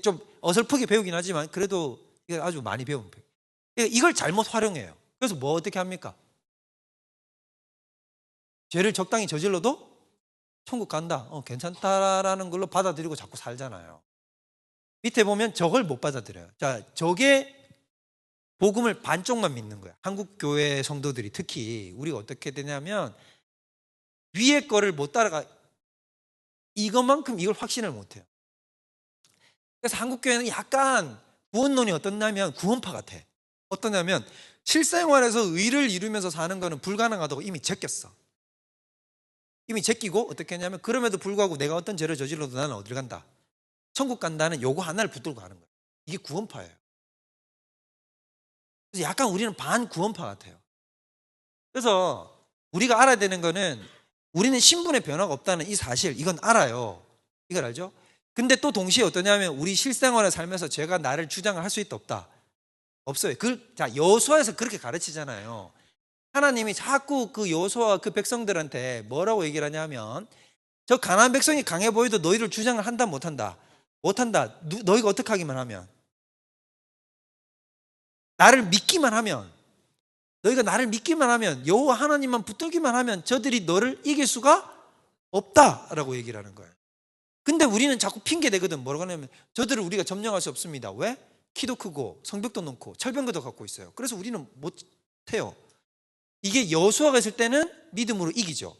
좀 어설프게 배우긴 하지만 그래도 이거 아주 많이 배운 배우. 이걸 잘못 활용해요. 그래서 뭐 어떻게 합니까? 죄를 적당히 저질러도 천국 간다. 괜찮다라는 걸로 받아들이고 자꾸 살잖아요. 밑에 보면 저걸 못 받아들여요. 자, 저게 복음을 반쪽만 믿는 거야. 한국 교회 성도들이 특히 우리가 어떻게 되냐면 위에 거를 못 따라가 이것만큼 이걸 확신을 못 해요. 그래서 한국 교회는 약간 구원론이 어떻냐면 구원파 같아. 어떠냐면 실생활에서 의를 이루면서 사는 거는 불가능하다고 이미 제꼈어. 이미 제끼고 어떻게 했냐면 그럼에도 불구하고 내가 어떤 죄를 저질러도 나는 어딜 간다? 천국 간다는 요거 하나를 붙들고 가는 거예요. 이게 구원파예요. 그래서 약간 우리는 반구원파 같아요. 그래서 우리가 알아야 되는 거는 우리는 신분의 변화가 없다는 이 사실, 이건 알아요. 이걸 알죠? 근데 또 동시에 어떠냐면 우리 실생활에 살면서 제가 나를 주장을 할 수 있다 없다? 없어요. 자, 여호수아에서 그렇게 가르치잖아요. 하나님이 자꾸 그 여호수아와 그 백성들한테 뭐라고 얘기를 하냐면 저 가나안 백성이 강해 보여도 너희를 주장을 한다 못한다? 못한다. 너희가 어떻게 하기만 하면 나를 믿기만 하면 너희가 나를 믿기만 하면 여호와 하나님만 붙들기만 하면 저들이 너를 이길 수가 없다라고 얘기를 하는 거예요. 근데 우리는 자꾸 핑계 대거든. 뭐라고 하냐면 저들을 우리가 점령할 수 없습니다. 왜? 키도 크고 성벽도 높고 철병거도 갖고 있어요. 그래서 우리는 못해요. 이게 여호수아가 있을 때는 믿음으로 이기죠.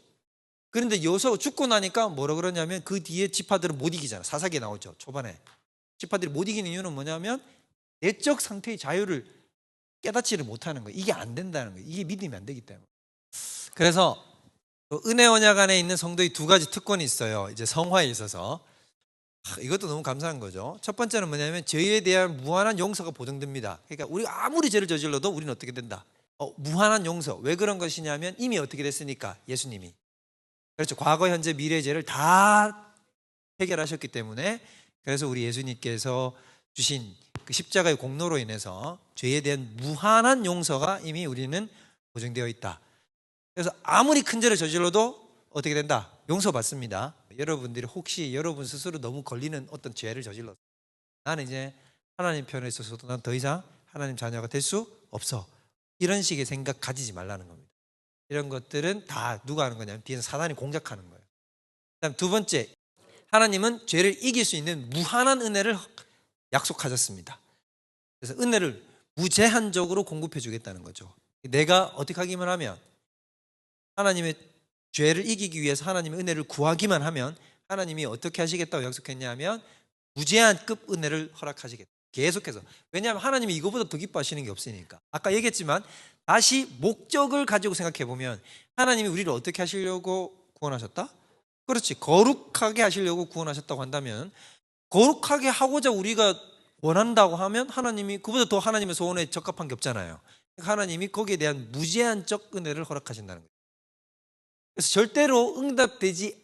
그런데 여호수아가 죽고 나니까 뭐라 그러냐면 그 뒤에 지파들은 못 이기잖아. 사사기에 나오죠. 초반에 지파들이 못 이기는 이유는 뭐냐면 내적 상태의 자유를 깨닫지를 못하는 거예요. 이게 안 된다는 거예요. 이게 믿음이 안 되기 때문에. 그래서 은혜 언약 안에 있는 성도의 두 가지 특권이 있어요. 이제 성화에 있어서 이것도 너무 감사한 거죠. 첫 번째는 뭐냐면 죄에 대한 무한한 용서가 보장됩니다. 그러니까 우리가 아무리 죄를 저질러도 우리는 어떻게 된다? 무한한 용서. 왜 그런 것이냐면 이미 어떻게 됐으니까 예수님이. 그렇죠. 과거, 현재, 미래 죄를 다 해결하셨기 때문에 그래서 우리 예수님께서 주신 그 십자가의 공로로 인해서 죄에 대한 무한한 용서가 이미 우리는 보장되어 있다. 그래서 아무리 큰 죄를 저질러도 어떻게 된다? 용서받습니다. 여러분들이 혹시 여러분 스스로 너무 걸리는 어떤 죄를 저질렀어. 나는 이제 하나님 편에 있어서도 난 더 이상 하나님 자녀가 될 수 없어. 이런 식의 생각 가지지 말라는 겁니다. 이런 것들은 다 누가 하는 거냐면 뒤에서 사단이 공작하는 거예요. 그다음 두 번째, 하나님은 죄를 이길 수 있는 무한한 은혜를 약속하셨습니다. 그래서 은혜를 무제한적으로 공급해 주겠다는 거죠. 내가 어떻게 하기만 하면 하나님의 죄를 이기기 위해서 하나님의 은혜를 구하기만 하면 하나님이 어떻게 하시겠다고 약속했냐면 무제한급 은혜를 허락하시겠다. 계속해서. 왜냐하면 하나님이 이거보다 더 기뻐하시는 게 없으니까. 아까 얘기했지만 다시 목적을 가지고 생각해 보면 하나님이 우리를 어떻게 하시려고 구원하셨다? 그렇지. 거룩하게 하시려고 구원하셨다고 한다면 거룩하게 하고자 우리가 원한다고 하면 하나님이 그보다 더 하나님의 소원에 적합한 게 없잖아요. 하나님이 거기에 대한 무제한적 은혜를 허락하신다는 거예요. 그래서 절대로 응답되지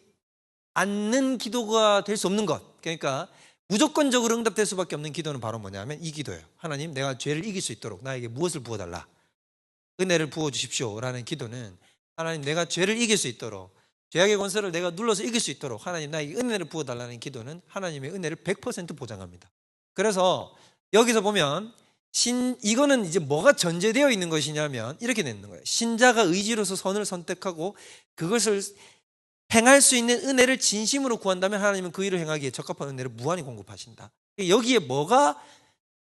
않는 기도가 될 수 없는 것. 그러니까 무조건적으로 응답될 수밖에 없는 기도는 바로 뭐냐면 이 기도예요. 하나님, 내가 죄를 이길 수 있도록 나에게 무엇을 부어달라? 은혜를 부어주십시오 라는 기도는 하나님, 내가 죄를 이길 수 있도록 죄악의 권세를 내가 눌러서 이길 수 있도록 하나님, 나에게 은혜를 부어달라는 기도는 하나님의 은혜를 100% 보장합니다. 그래서 여기서 보면 이거는 이제 뭐가 전제되어 있는 것이냐면 이렇게 되는 거예요. 신자가 의지로서 선을 선택하고 그것을 행할 수 있는 은혜를 진심으로 구한다면 하나님은 그 일을 행하기에 적합한 은혜를 무한히 공급하신다. 여기에 뭐가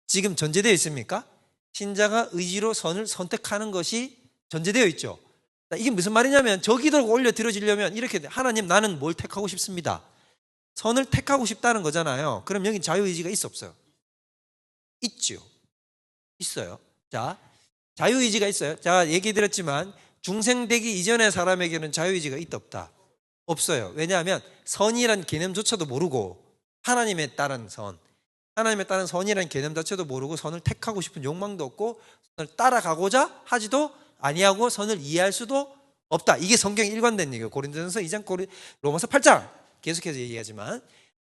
지금 전제되어 있습니까? 신자가 의지로 선을 선택하는 것이 전제되어 있죠. 이게 무슨 말이냐면 저 기도를 올려드려지려면 이렇게 돼. 하나님, 나는 뭘 택하고 싶습니다. 선을 택하고 싶다는 거잖아요. 그럼 여기 자유의지가 있어 없어요? 있죠. 있어요. 자, 자유의지가 있어요. 자, 얘기 드렸지만 중생되기 이전의 사람에게는 자유의지가 있다 없다? 없어요. 왜냐하면 선이란 개념조차도 모르고 하나님에 따른 선, 하나님에 따른 선이라는 개념 자체도 모르고 선을 택하고 싶은 욕망도 없고 선을 따라가고자 하지도 아니하고 선을 이해할 수도 없다. 이게 성경에 일관된 얘기예요. 고린도전서 2장, 로마서 8장 계속해서 얘기하지만,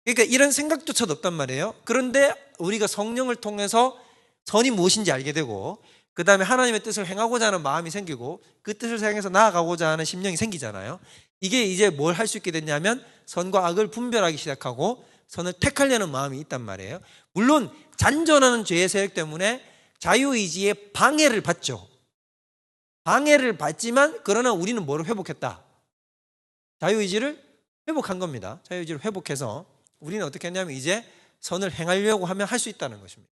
그러니까 이런 생각조차도 없단 말이에요. 그런데 우리가 성령을 통해서 선이 무엇인지 알게 되고 그 다음에 하나님의 뜻을 행하고자 하는 마음이 생기고 그 뜻을 행해서 나아가고자 하는 심령이 생기잖아요. 이게 이제 뭘 할 수 있게 됐냐면 선과 악을 분별하기 시작하고 선을 택하려는 마음이 있단 말이에요. 물론 잔존하는 죄의 세력 때문에 자유의지에 방해를 받죠. 방해를 받지만 그러나 우리는 뭐를 회복했다? 자유의지를 회복한 겁니다. 자유의지를 회복해서 우리는 어떻게 했냐면 이제 선을 행하려고 하면 할 수 있다는 것입니다.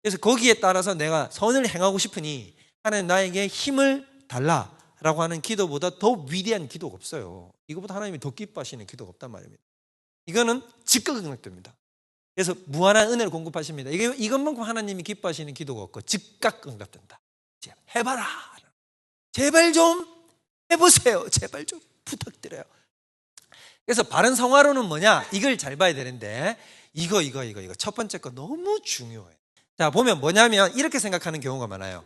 그래서 거기에 따라서 내가 선을 행하고 싶으니 하나님, 나에게 힘을 달라라고 하는 기도보다 더 위대한 기도가 없어요. 이거보다 하나님이 더 기뻐하시는 기도가 없단 말입니다. 이거는 즉각 응답됩니다. 그래서 무한한 은혜를 공급하십니다. 이것만큼 하나님이 기뻐하시는 기도가 없고 즉각 응답된다. 해봐라. 제발 좀 해보세요. 제발 좀 부탁드려요. 그래서 바른 성화로는 뭐냐? 이걸 잘 봐야 되는데 이거 첫 번째 거 너무 중요해요. 자, 보면 뭐냐면 이렇게 생각하는 경우가 많아요.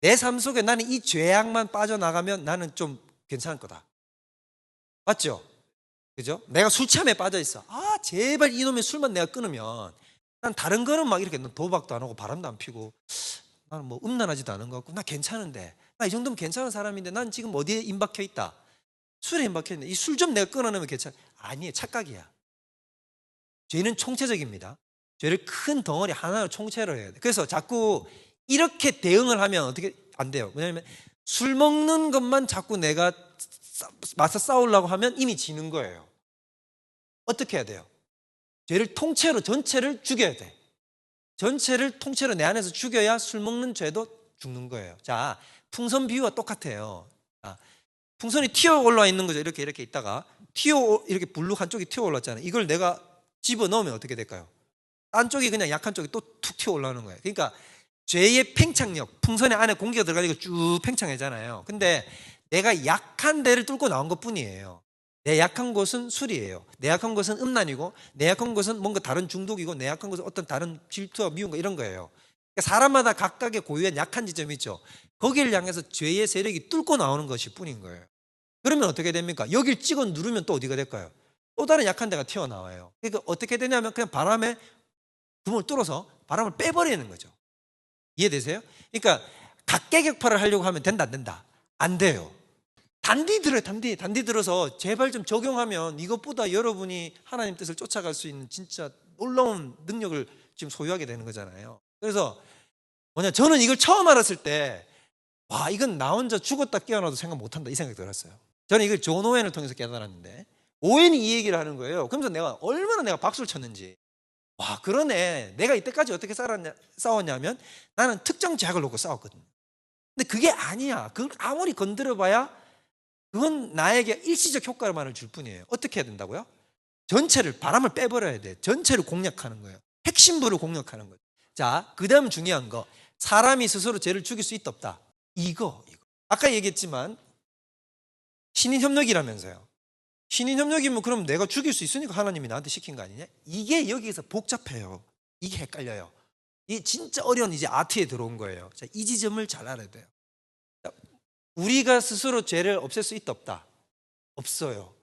내 삶 속에 나는 이 죄악만 빠져나가면 나는 좀 괜찮을 거다. 맞죠? 그죠? 내가 술 취함에 빠져 있어. 아, 제발 이놈의 술만 내가 끊으면 난 다른 거는 막 이렇게 도박도 안 하고 바람도 안 피고 나는 뭐 음란하지도 않은 것 같고 나 괜찮은데, 나 이 정도면 괜찮은 사람인데 난 지금 어디에 임박혀 있다? 술에 임박혀 있는데 이 술 좀 내가 끊어내면 괜찮아. 아니에요. 착각이야. 죄는 총체적입니다. 죄를 큰 덩어리 하나로 총체로 해야 돼. 그래서 자꾸 이렇게 대응을 하면 어떻게 안 돼요. 왜냐하면 술 먹는 것만 자꾸 내가 맞서 싸우려고 하면 이미 지는 거예요. 어떻게 해야 돼요? 죄를 통째로 전체를 죽여야 돼. 전체를 통째로 내 안에서 죽여야 술 먹는 죄도 죽는 거예요. 자, 풍선 비유와 똑같아요. 아, 풍선이 튀어 올라와 있는 거죠. 이렇게 있다가 이렇게 블룩 한쪽이 튀어 올랐잖아요. 이걸 내가 집어 넣으면 어떻게 될까요? 안쪽이 그냥 약한 쪽이 또 툭 튀어 올라오는 거예요. 그러니까 죄의 팽창력, 풍선의 안에 공기가 들어가니까 쭉 팽창하잖아요. 근데 내가 약한 데를 뚫고 나온 것 뿐이에요. 내 약한 곳은 술이에요. 내 약한 곳은 음란이고, 내 약한 곳은 뭔가 다른 중독이고, 내 약한 곳은 어떤 다른 질투와 미움과 이런 거예요. 그러니까 사람마다 각각의 고유한 약한 지점이 있죠. 거기를 향해서 죄의 세력이 뚫고 나오는 것일 뿐인 거예요. 그러면 어떻게 됩니까? 여길 찍어 누르면 또 어디가 될까요? 또 다른 약한 데가 튀어나와요. 그러니까 어떻게 되냐면 그냥 바람에 구멍을 뚫어서 바람을 빼버리는 거죠. 이해되세요? 그러니까 각계격파를 하려고 하면 된다 안 된다? 안 돼요. 단디 들어요. 단디 들어서 제발 좀 적용하면 이것보다 여러분이 하나님 뜻을 쫓아갈 수 있는 진짜 놀라운 능력을 지금 소유하게 되는 거잖아요. 그래서 저는 이걸 처음 알았을 때 와, 이건 나 혼자 죽었다 깨어나도 생각 못한다 이 생각이 들었어요. 저는 이걸 존 오웬을 통해서 깨달았는데 오웬이 이 얘기를 하는 거예요. 그러면서 내가 박수를 쳤는지, 와, 그러네. 내가 이때까지 어떻게 싸웠냐면 나는 특정 제약을 놓고 싸웠거든요. 근데 그게 아니야. 그걸 아무리 건드려봐야 그건 나에게 일시적 효과만을 줄 뿐이에요. 어떻게 해야 된다고요? 전체를, 바람을 빼버려야 돼. 전체를 공략하는 거예요. 핵심부를 공략하는 거예요. 자, 그 다음 중요한 거, 사람이 스스로 죄를 죽일 수 있다 없다. 이거 아까 얘기했지만 신인협력이라면서요. 신인협력이면 그럼 내가 죽일 수 있으니까 하나님이 나한테 시킨 거 아니냐? 이게 여기에서 복잡해요. 이게 헷갈려요. 이게 진짜 어려운 이제 아트에 들어온 거예요. 자, 이 지점을 잘 알아야 돼요. 자, 우리가 스스로 죄를 없앨 수 있다 없다? 없어요.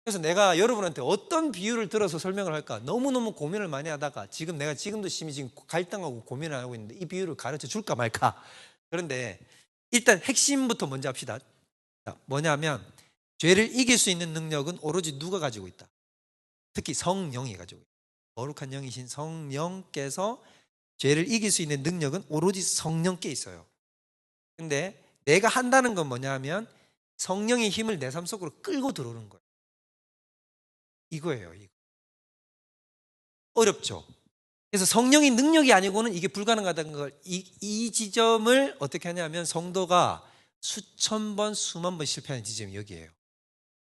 그래서 내가 여러분한테 어떤 비유를 들어서 설명을 할까 너무너무 고민을 많이 하다가 내가 지금도 심히 지금 갈등하고 고민을 하고 있는데 이 비유를 가르쳐 줄까 말까. 그런데 일단 핵심부터 먼저 합시다. 자, 뭐냐면 죄를 이길 수 있는 능력은 오로지 누가 가지고 있다? 특히 성령이 가지고 있다. 거룩한 영이신 성령께서 죄를 이길 수 있는 능력은 오로지 성령께 있어요. 근데 내가 한다는 건 뭐냐면 성령의 힘을 내 삶 속으로 끌고 들어오는 거예요. 이거예요. 어렵죠? 그래서 성령의 능력이 아니고는 이게 불가능하다는 걸, 이 지점을 어떻게 하냐면 성도가 수천 번, 수만 번 실패하는 지점이 여기에요.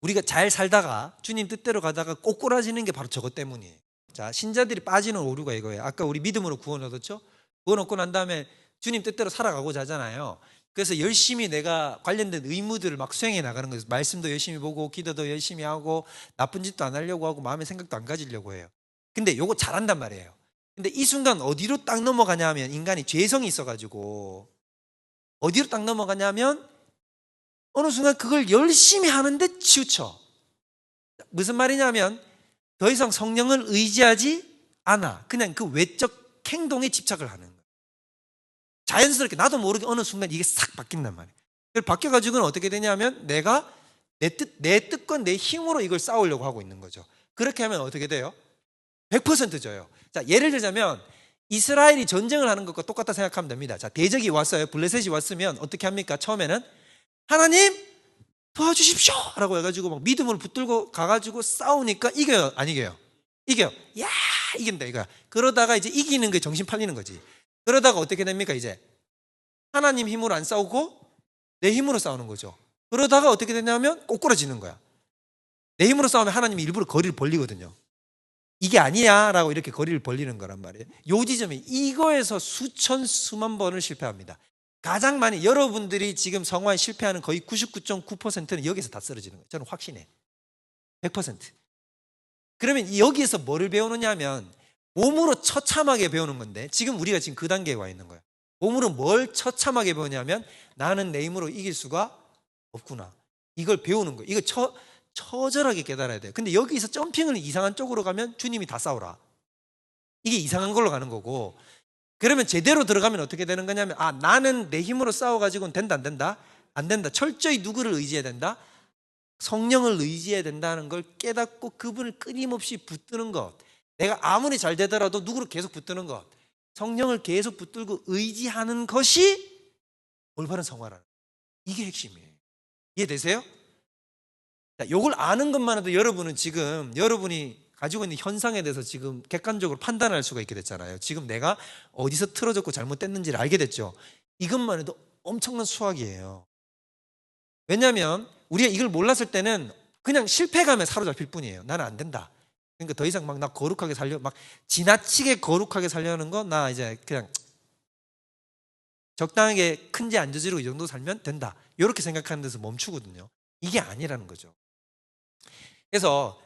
우리가 잘 살다가 주님 뜻대로 가다가 꼬꾸라지는 게 바로 저것 때문이에요. 자, 신자들이 빠지는 오류가 이거예요. 아까 우리 믿음으로 구원 얻었죠? 구원 얻고 난 다음에 주님 뜻대로 살아가고자 하잖아요. 그래서 열심히 내가 관련된 의무들을 막 수행해 나가는 거예요. 말씀도 열심히 보고 기도도 열심히 하고 나쁜 짓도 안 하려고 하고 마음의 생각도 안 가지려고 해요. 근데 요거 잘한단 말이에요. 근데 이 순간 어디로 딱 넘어가냐 하면 인간이 죄성이 있어가지고 어디로 딱 넘어가냐면 어느 순간 그걸 열심히 하는데 치우쳐. 무슨 말이냐면 더 이상 성령을 의지하지 않아. 그냥 그 외적 행동에 집착을 하는 거예요. 자연스럽게 나도 모르게 어느 순간 이게 싹 바뀐단 말이에요. 바뀌어가지고는 어떻게 되냐면 내가 내 뜻과 내 힘으로 이걸 싸우려고 하고 있는 거죠. 그렇게 하면 어떻게 돼요? 100% 져요. 자, 예를 들자면 이스라엘이 전쟁을 하는 것과 똑같다 생각하면 됩니다. 자, 대적이 왔어요. 블레셋이 왔으면 어떻게 합니까? 처음에는 하나님 도와주십시오 라고 해가지고 막 믿음으로 붙들고 가가지고 싸우니까 이겨요? 안 이겨요? 이겨요. 야, 이긴다 이거야. 그러다가 이제 이기는 게 정신 팔리는 거지. 그러다가 어떻게 됩니까? 이제 하나님 힘으로 안 싸우고 내 힘으로 싸우는 거죠. 그러다가 어떻게 되냐면 꼬꾸라지는 거야. 내 힘으로 싸우면 하나님이 일부러 거리를 벌리거든요. 이게 아니야 라고 이렇게 거리를 벌리는 거란 말이에요. 요 지점이 이거에서 수천 수만 번을 실패합니다. 가장 많이 여러분들이 지금 성화에 실패하는 거의 99.9%는 여기서 다 쓰러지는 거예요. 저는 확신해. 100%. 그러면 여기에서 뭐를 배우느냐 하면 몸으로 처참하게 배우는 건데 지금 우리가 지금 그 단계에 와 있는 거예요. 몸으로 뭘 처참하게 배우냐면 나는 내 힘으로 이길 수가 없구나. 이걸 배우는 거예요. 이거 처절하게 깨달아야 돼요. 근데 여기서 점핑을 이상한 쪽으로 가면 주님이 다 싸우라. 이게 이상한 걸로 가는 거고, 그러면 제대로 들어가면 어떻게 되는 거냐면 나는 내 힘으로 싸워가지고는 된다 안 된다? 안 된다. 철저히 누구를 의지해야 된다? 성령을 의지해야 된다는 걸 깨닫고 그분을 끊임없이 붙드는 것. 내가 아무리 잘 되더라도 누구를 계속 붙드는 것. 성령을 계속 붙들고 의지하는 것이 올바른 성화라는 거예요. 이게 핵심이에요. 이해되세요? 자, 이걸 아는 것만 해도 여러분은 지금 여러분이 가지고 있는 현상에 대해서 지금 객관적으로 판단할 수가 있게 됐잖아요. 지금 내가 어디서 틀어졌고 잘못됐는지를 알게 됐죠. 이것만 해도 엄청난 수학이에요. 왜냐하면 우리가 이걸 몰랐을 때는 그냥 실패감에 사로잡힐 뿐이에요. 나는 안 된다. 그러니까 더 이상 막 나 거룩하게 막 지나치게 거룩하게 살려는 거 나 이제 그냥 적당하게 큰지 안 저지르고 이 정도 살면 된다. 이렇게 생각하는 데서 멈추거든요. 이게 아니라는 거죠. 그래서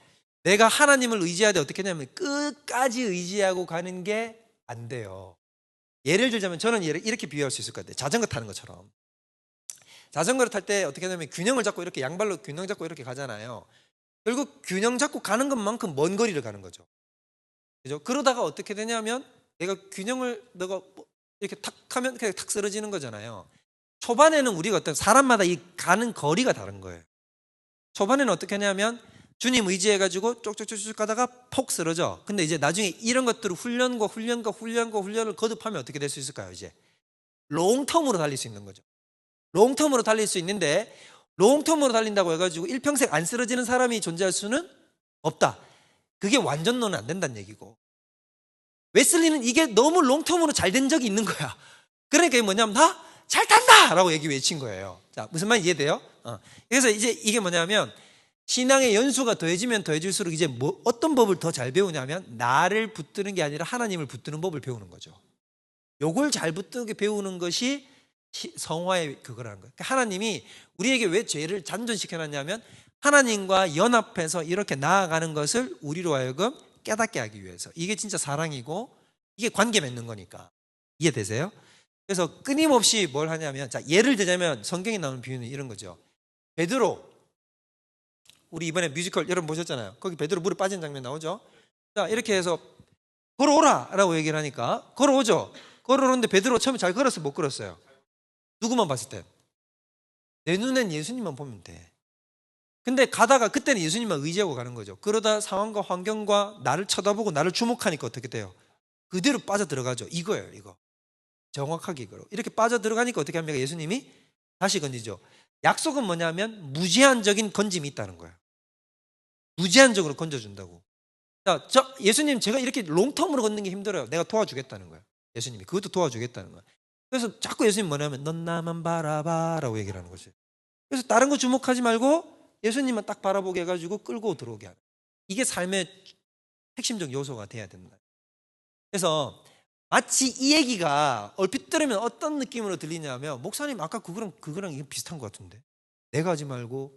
내가 하나님을 의지할 때 어떻게 하냐면 끝까지 의지하고 가는 게 안 돼요. 예를 들자면 저는 이렇게 비유할 수 있을 것 같아요. 자전거 타는 것처럼. 자전거를 탈 때 어떻게 하냐면 균형을 잡고 이렇게 양발로 균형 잡고 이렇게 가잖아요. 결국 균형 잡고 가는 것만큼 먼 거리를 가는 거죠. 그죠? 그러다가 어떻게 되냐면 내가 너가 이렇게 탁 하면 그냥 탁 쓰러지는 거잖아요. 초반에는 우리가 어떤 사람마다 이 가는 거리가 다른 거예요. 초반에는 어떻게 하냐면 주님 의지해가지고 쪽쪽쪽쪽 가다가 폭 쓰러져. 근데 이제 나중에 이런 것들을 훈련을 거듭하면 어떻게 될 수 있을까요? 이제 롱텀으로 달릴 수 있는 거죠. 롱텀으로 달릴 수 있는데 롱텀으로 달린다고 해가지고 일평생 안 쓰러지는 사람이 존재할 수는 없다. 그게 완전론은 안 된다는 얘기고, 웨슬리는 이게 너무 롱텀으로 잘 된 적이 있는 거야. 그러니까 이게 뭐냐면 나 잘 탄다! 라고 외친 거예요. 자, 무슨 말 이해돼요? 그래서 이제 이게 뭐냐면 신앙의 연수가 더해지면 더해질수록 이제 어떤 법을 더 잘 배우냐면 나를 붙드는 게 아니라 하나님을 붙드는 법을 배우는 거죠. 요걸 잘 붙들게 배우는 것이 성화의 그거라는 거예요. 그러니까 하나님이 우리에게 왜 죄를 잔존시켜놨냐면 하나님과 연합해서 이렇게 나아가는 것을 우리로 하여금 깨닫게 하기 위해서. 이게 진짜 사랑이고 이게 관계 맺는 거니까. 이해되세요? 그래서 끊임없이 뭘 하냐면, 자, 예를 들자면 성경에 나오는 비유는 이런 거죠. 베드로, 우리 이번에 뮤지컬 여러분 보셨잖아요. 거기 베드로 물에 빠진 장면 나오죠. 자, 이렇게 해서 걸어오라 라고 얘기를 하니까 걸어오죠. 걸어오는데 베드로 처음에 잘 걸었어요, 못 걸었어요? 누구만 봤을 때? 내 눈엔 예수님만 보면 돼. 근데 가다가 그때는 예수님만 의지하고 가는 거죠. 그러다 상황과 환경과 나를 쳐다보고 나를 주목하니까 어떻게 돼요? 그대로 빠져들어가죠. 이거예요, 이거. 정확하게 이거로. 이렇게 빠져들어가니까 어떻게 합니까? 예수님이 다시 건지죠. 약속은 뭐냐면 무제한적인 건짐이 있다는 거예요. 무제한적으로 건져준다고. 자, 예수님 제가 이렇게 롱텀으로 걷는 게 힘들어요. 내가 도와주겠다는 거예요. 예수님이 그것도 도와주겠다는 거예요. 그래서 자꾸 예수님 뭐냐면 넌 나만 바라봐 라고 얘기를 하는 거죠. 그래서 다른 거 주목하지 말고 예수님만 딱 바라보게 해가지고 끌고 들어오게 하는, 이게 삶의 핵심적 요소가 돼야 된다. 그래서 마치 이 얘기가 얼핏 들으면 어떤 느낌으로 들리냐면, 목사님 아까 그거랑 이게 비슷한 것 같은데 내가 하지 말고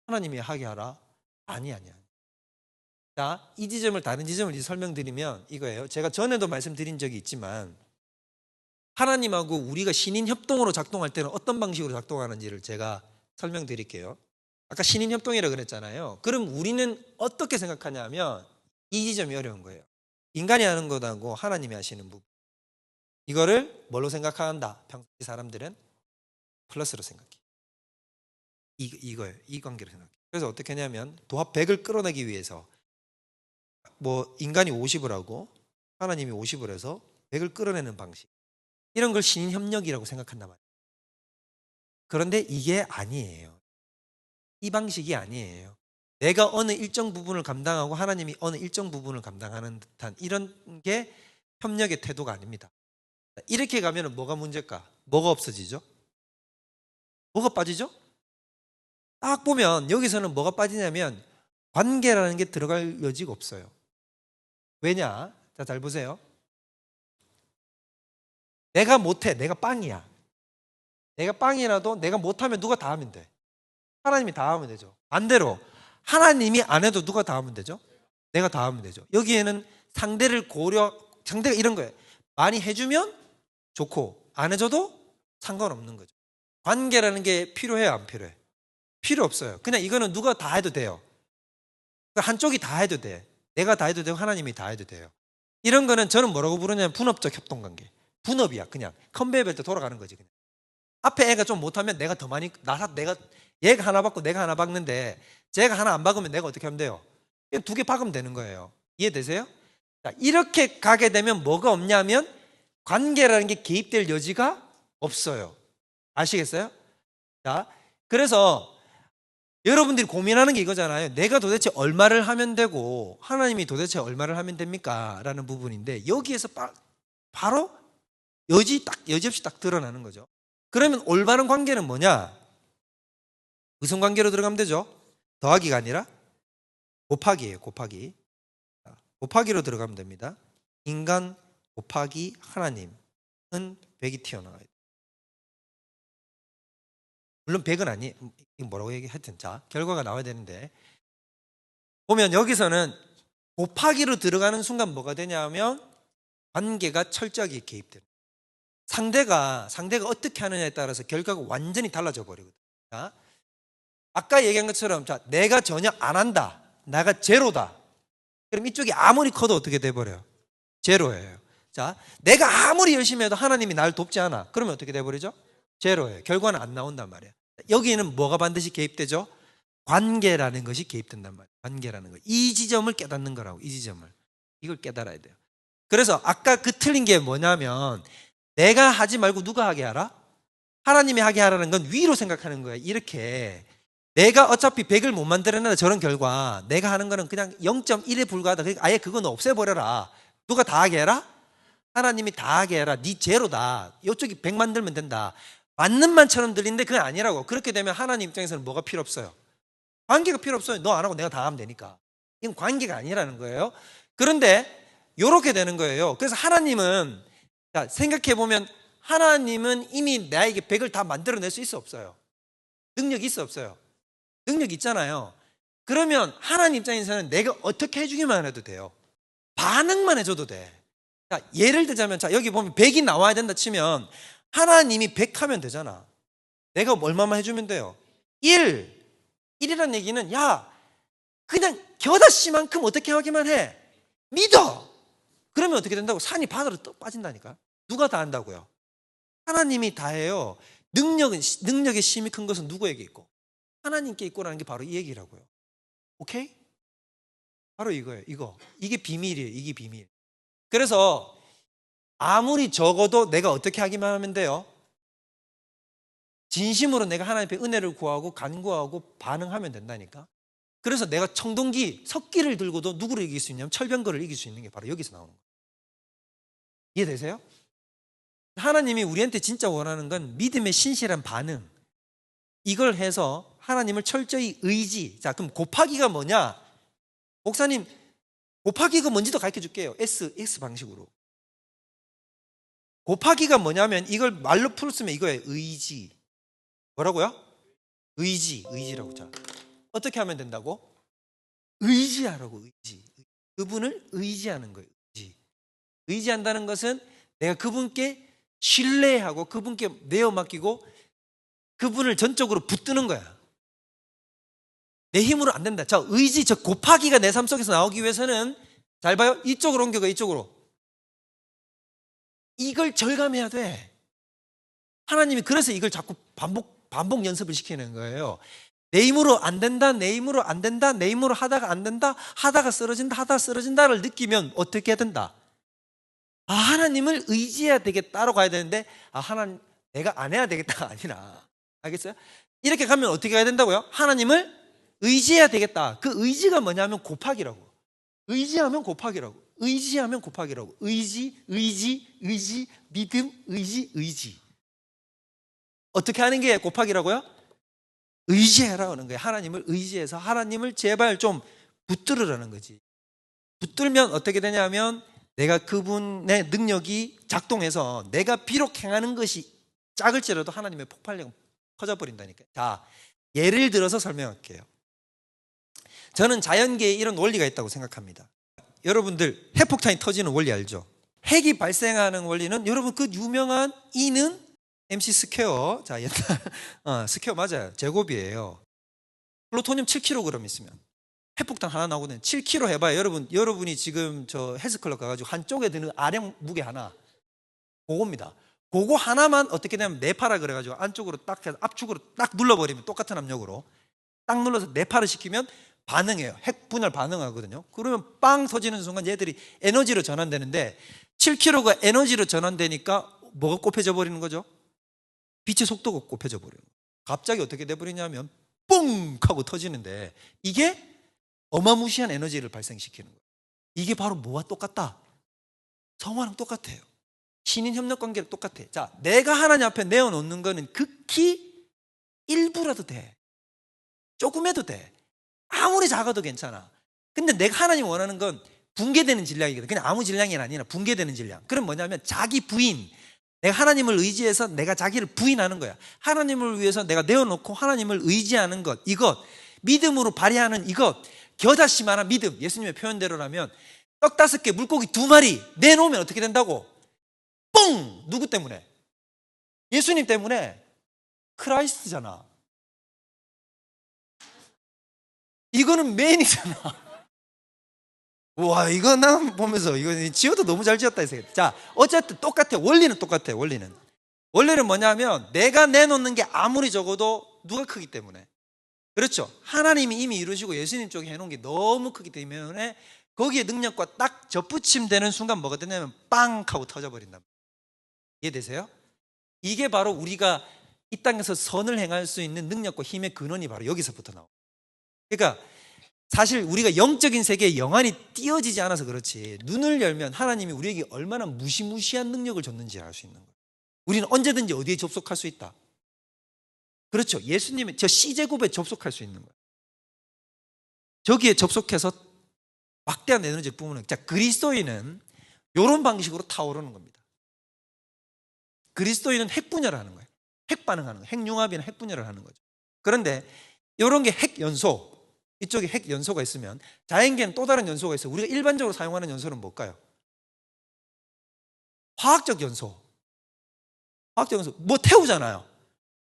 하나님이 하게 하라. 아니야. 자, 이 지점을 다른 지점을 이제 설명드리면 이거예요. 제가 전에도 말씀드린 적이 있지만 하나님하고 우리가 신인 협동으로 작동할 때는 어떤 방식으로 작동하는지를 제가 설명드릴게요. 아까 신인 협동이라고 그랬잖아요. 그럼 우리는 어떻게 생각하냐면 이 지점이 어려운 거예요. 인간이 하는 것하고 하나님이 하시는 부분, 이거를 뭘로 생각한다? 평소에 사람들은 플러스로 생각해. 이거예요. 이 관계로 생각해. 그래서 어떻게 하냐면 도합 100을 끌어내기 위해서 뭐 인간이 50을 하고 하나님이 50을 해서 100을 끌어내는 방식, 이런 걸 신인협력이라고 생각한단 말이에요. 그런데 이게 아니에요. 이 방식이 아니에요. 내가 어느 일정 부분을 감당하고 하나님이 어느 일정 부분을 감당하는 듯한 이런 게 협력의 태도가 아닙니다. 이렇게 가면 뭐가 문제일까? 뭐가 없어지죠? 뭐가 빠지죠? 딱 보면 여기서는 뭐가 빠지냐면 관계라는 게 들어갈 여지가 없어요. 왜냐? 자, 잘 보세요. 내가 못해. 내가 빵이야. 내가 빵이라도 내가 못하면 누가 다 하면 돼? 하나님이 다 하면 되죠. 반대로 하나님이 안 해도 누가 다 하면 되죠? 내가 다 하면 되죠. 여기에는 상대가 이런 거예요. 많이 해주면 좋고 안 해줘도 상관없는 거죠. 관계라는 게 필요해요, 안 필요해? 필요 없어요. 그냥 이거는 누가 다 해도 돼요. 한쪽이 다 해도 돼. 내가 다 해도 되고 하나님이 다 해도 돼요. 이런 거는 저는 뭐라고 부르냐면 분업적 협동관계. 분업이야. 그냥 컨베이어 벨트 돌아가는 거지. 그냥. 앞에 애가 좀 못하면 내가 더 많이, 얘가 하나 받고 내가 하나 박는데 쟤가 하나 안 박으면 내가 어떻게 하면 돼요? 그냥 2개 박으면 되는 거예요. 이해되세요? 자, 이렇게 가게 되면 뭐가 없냐면 관계라는 게 개입될 여지가 없어요. 아시겠어요? 자, 그래서 여러분들이 고민하는 게 이거잖아요. 내가 도대체 얼마를 하면 되고 하나님이 도대체 얼마를 하면 됩니까? 라는 부분인데 여기에서 바로 여지 없이 딱 드러나는 거죠. 그러면 올바른 관계는 뭐냐? 무슨 관계로 들어가면 되죠? 더하기가 아니라 곱하기예요. 곱하기. 곱하기로 들어가면 됩니다. 인간 곱하기 하나님은 100이 튀어나와요. 물론 100은 아니, 이거 뭐라고 얘기하여튼, 자, 결과가 나와야 되는데, 보면 여기서는 곱하기로 들어가는 순간 뭐가 되냐면 관계가 철저하게 개입돼요. 상대가 어떻게 하느냐에 따라서 결과가 완전히 달라져 버리거든요. 자, 아까 얘기한 것처럼, 자, 내가 전혀 안 한다, 나가 제로다, 그럼 이쪽이 아무리 커도 어떻게 돼버려요? 제로예요. 자, 내가 아무리 열심히 해도 하나님이 날 돕지 않아, 그러면 어떻게 돼버리죠? 제로예요. 결과는 안 나온단 말이에요. 여기는 뭐가 반드시 개입되죠? 관계라는 것이 개입된단 말이에요. 관계라는 거. 이 지점을 깨닫는 거라고. 이 지점을. 이걸 깨달아야 돼요. 그래서 아까 그 틀린 게 뭐냐면, 내가 하지 말고 누가 하게 하라? 하나님이 하게 하라는 건 위로 생각하는 거예요. 이렇게 내가 어차피 100을 못 만들어내는 저런 결과, 내가 하는 거는 그냥 0.1에 불과하다, 그러니까 아예 그건 없애버려라. 누가 다 하게 해라? 하나님이 다 하게 해라. 네 제로다, 이쪽이 100 만들면 된다. 맞는 말처럼 들리는데 그건 아니라고. 그렇게 되면 하나님 입장에서는 뭐가 필요 없어요? 관계가 필요 없어요. 너 안 하고 내가 다 하면 되니까. 이건 관계가 아니라는 거예요. 그런데 이렇게 되는 거예요. 그래서 하나님은, 자, 생각해보면 하나님은 이미 나에게 100을 다 만들어낼 수 있어 없어요? 능력이 있어 없어요? 능력이 있잖아요. 그러면 하나님 입장에서는 내가 어떻게 해주기만 해도 돼요. 반응만 해줘도 돼. 자, 예를 들자면, 자, 여기 보면 100이 나와야 된다 치면 하나님이 100 하면 되잖아. 내가 얼마만 해주면 돼요? 1이라는 얘기는, 야, 그냥 겨다씨만큼 어떻게 하기만 해. 믿어. 그러면 어떻게 된다고? 산이 바다로 또 빠진다니까. 누가 다 한다고요? 하나님이 다 해요. 능력의 심이 큰 것은 누구에게 있고? 하나님께 있고라는 게 바로 이 얘기라고요. 오케이? 바로 이거예요. 이게 비밀이에요. 이게 비밀. 그래서 아무리 적어도 내가 어떻게 하기만 하면 돼요? 진심으로 내가 하나님께 은혜를 구하고 간구하고 반응하면 된다니까. 그래서 내가 청동기, 석기를 들고도 누구를 이길 수 있냐면 철병거를 이길 수 있는 게 바로 여기서 나오는 거예요. 이해되세요? 하나님이 우리한테 진짜 원하는 건 믿음의 신실한 반응. 이걸 해서 하나님을 철저히 의지. 자, 그럼 곱하기가 뭐냐? 목사님, 곱하기가 뭔지도 가르쳐 줄게요. X 방식으로. 곱하기가 뭐냐면 이걸 말로 풀었으면 이거예요. 의지. 뭐라고요? 의지라고. 자, 어떻게 하면 된다고? 의지하라고. 의지. 그분을 의지하는 거예요. 의지한다는 것은 내가 그분께 신뢰하고 그분께 내어 맡기고 그분을 전적으로 붙드는 거야. 내 힘으로 안 된다. 자, 의지, 저 곱하기가 내 삶 속에서 나오기 위해서는, 잘 봐요. 이쪽으로 옮겨가. 이쪽으로. 이걸 절감해야 돼. 하나님이 그래서 이걸 자꾸 반복 연습을 시키는 거예요. 내 힘으로 안 된다, 내 힘으로 안 된다, 내 힘으로 하다가 안 된다, 하다가 쓰러진다를 느끼면 어떻게 해야 된다? 아, 하나님을 의지해야 되겠다로 가야 되는데, 아, 하나님, 내가 안 해야 되겠다가 아니라, 알겠어요? 이렇게 가면 어떻게 해야 된다고요? 하나님을 의지해야 되겠다. 그 의지가 뭐냐면 곱하기라고. 의지하면 곱하기라고. 의지하면 곱하기라고. 의지, 믿음, 의지. 어떻게 하는 게 곱하기라고요? 의지해라 하는 거예요. 하나님을 의지해서 하나님을 제발 좀 붙들으라는 거지. 붙들면 어떻게 되냐면 내가 그분의 능력이 작동해서 내가 비록 행하는 것이 작을지라도 하나님의 폭발력은 커져버린다니까요. 자, 예를 들어서 설명할게요. 저는 자연계에 이런 원리가 있다고 생각합니다. 여러분들 핵폭탄이 터지는 원리 알죠? 핵이 발생하는 원리는, 여러분 그 유명한 E는 MC 스퀘어. 자, 옛날 스퀘어 맞아요. 제곱이에요. 플루토늄 7kg 있으면 핵폭탄 하나 나오거든요. 7kg 해봐요. 여러분이 지금 저 헬스클럽 가가지고 한쪽에 드는 아령 무게 하나, 그겁니다. 그거 하나만 어떻게 되냐면 내파라 그래가지고 안쪽으로 딱 해서 압축으로 딱 눌러버리면, 똑같은 압력으로 딱 눌러서 내파를 시키면 반응해요. 핵 분열 반응하거든요. 그러면 빵 터지는 순간 얘들이 에너지로 전환되는데, 7kg가 에너지로 전환되니까 뭐가 꼽혀져 버리는 거죠? 빛의 속도가 꼽혀져 버려요. 갑자기 어떻게 돼버리냐면 뿡 하고 터지는데, 이게 어마무시한 에너지를 발생시키는 거예요. 이게 바로 뭐와 똑같다? 성화랑 똑같아요. 신인 협력 관계랑 똑같아. 자, 내가 하나님 앞에 내어놓는 거는 극히 일부라도 돼. 조금 해도 돼. 아무리 작아도 괜찮아. 근데 내가 하나님 원하는 건 붕괴되는 질량이거든. 그냥 아무 질량이 아니라 붕괴되는 질량. 그럼 뭐냐면 자기 부인. 내가 하나님을 의지해서 내가 자기를 부인하는 거야. 하나님을 위해서 내가 내어놓고 하나님을 의지하는 것, 이것, 믿음으로 발휘하는 이것, 겨자씨만한 믿음. 예수님의 표현대로라면 떡 5개, 물고기 2마리 내놓으면 어떻게 된다고? 뻥! 누구 때문에? 예수님 때문에. 크라이스트잖아. 이거는 맨이잖아. 와, 이거 나 보면서 이거 지어도 너무 잘 지었다 했어요. 자, 어쨌든 똑같아. 원리는 똑같아. 원리는 뭐냐면 내가 내놓는 게 아무리 적어도 누가 크기 때문에. 그렇죠. 하나님이 이미 이루시고 예수님 쪽에 해놓은 게 너무 크기 때문에 거기에 능력과 딱 접붙임되는 순간 뭐가 되냐면 빵 하고 터져버린다. 이해되세요? 이게 바로 우리가 이 땅에서 선을 행할 수 있는 능력과 힘의 근원이 바로 여기서부터 나와요. 그러니까 사실 우리가 영적인 세계에 영안이 띄어지지 않아서 그렇지, 눈을 열면 하나님이 우리에게 얼마나 무시무시한 능력을 줬는지 알 수 있는 거예요. 우리는 언제든지 어디에 접속할 수 있다. 그렇죠. 예수님의 저 C제곱에 접속할 수 있는 거예요. 저기에 접속해서 막대한 에너지를 뿜는. 자, 그리스도인은 이런 방식으로 타오르는 겁니다. 그리스도인은 핵분열을 하는 거예요. 핵반응하는 거예요. 핵융합이나 핵분열을 하는 거죠. 그런데 이런 게 핵연소, 이쪽에 핵연소가 있으면 자연계는 또 다른 연소가 있어요. 우리가 일반적으로 사용하는 연소는 뭘까요? 화학적 연소. 화학적 연소. 뭐 태우잖아요.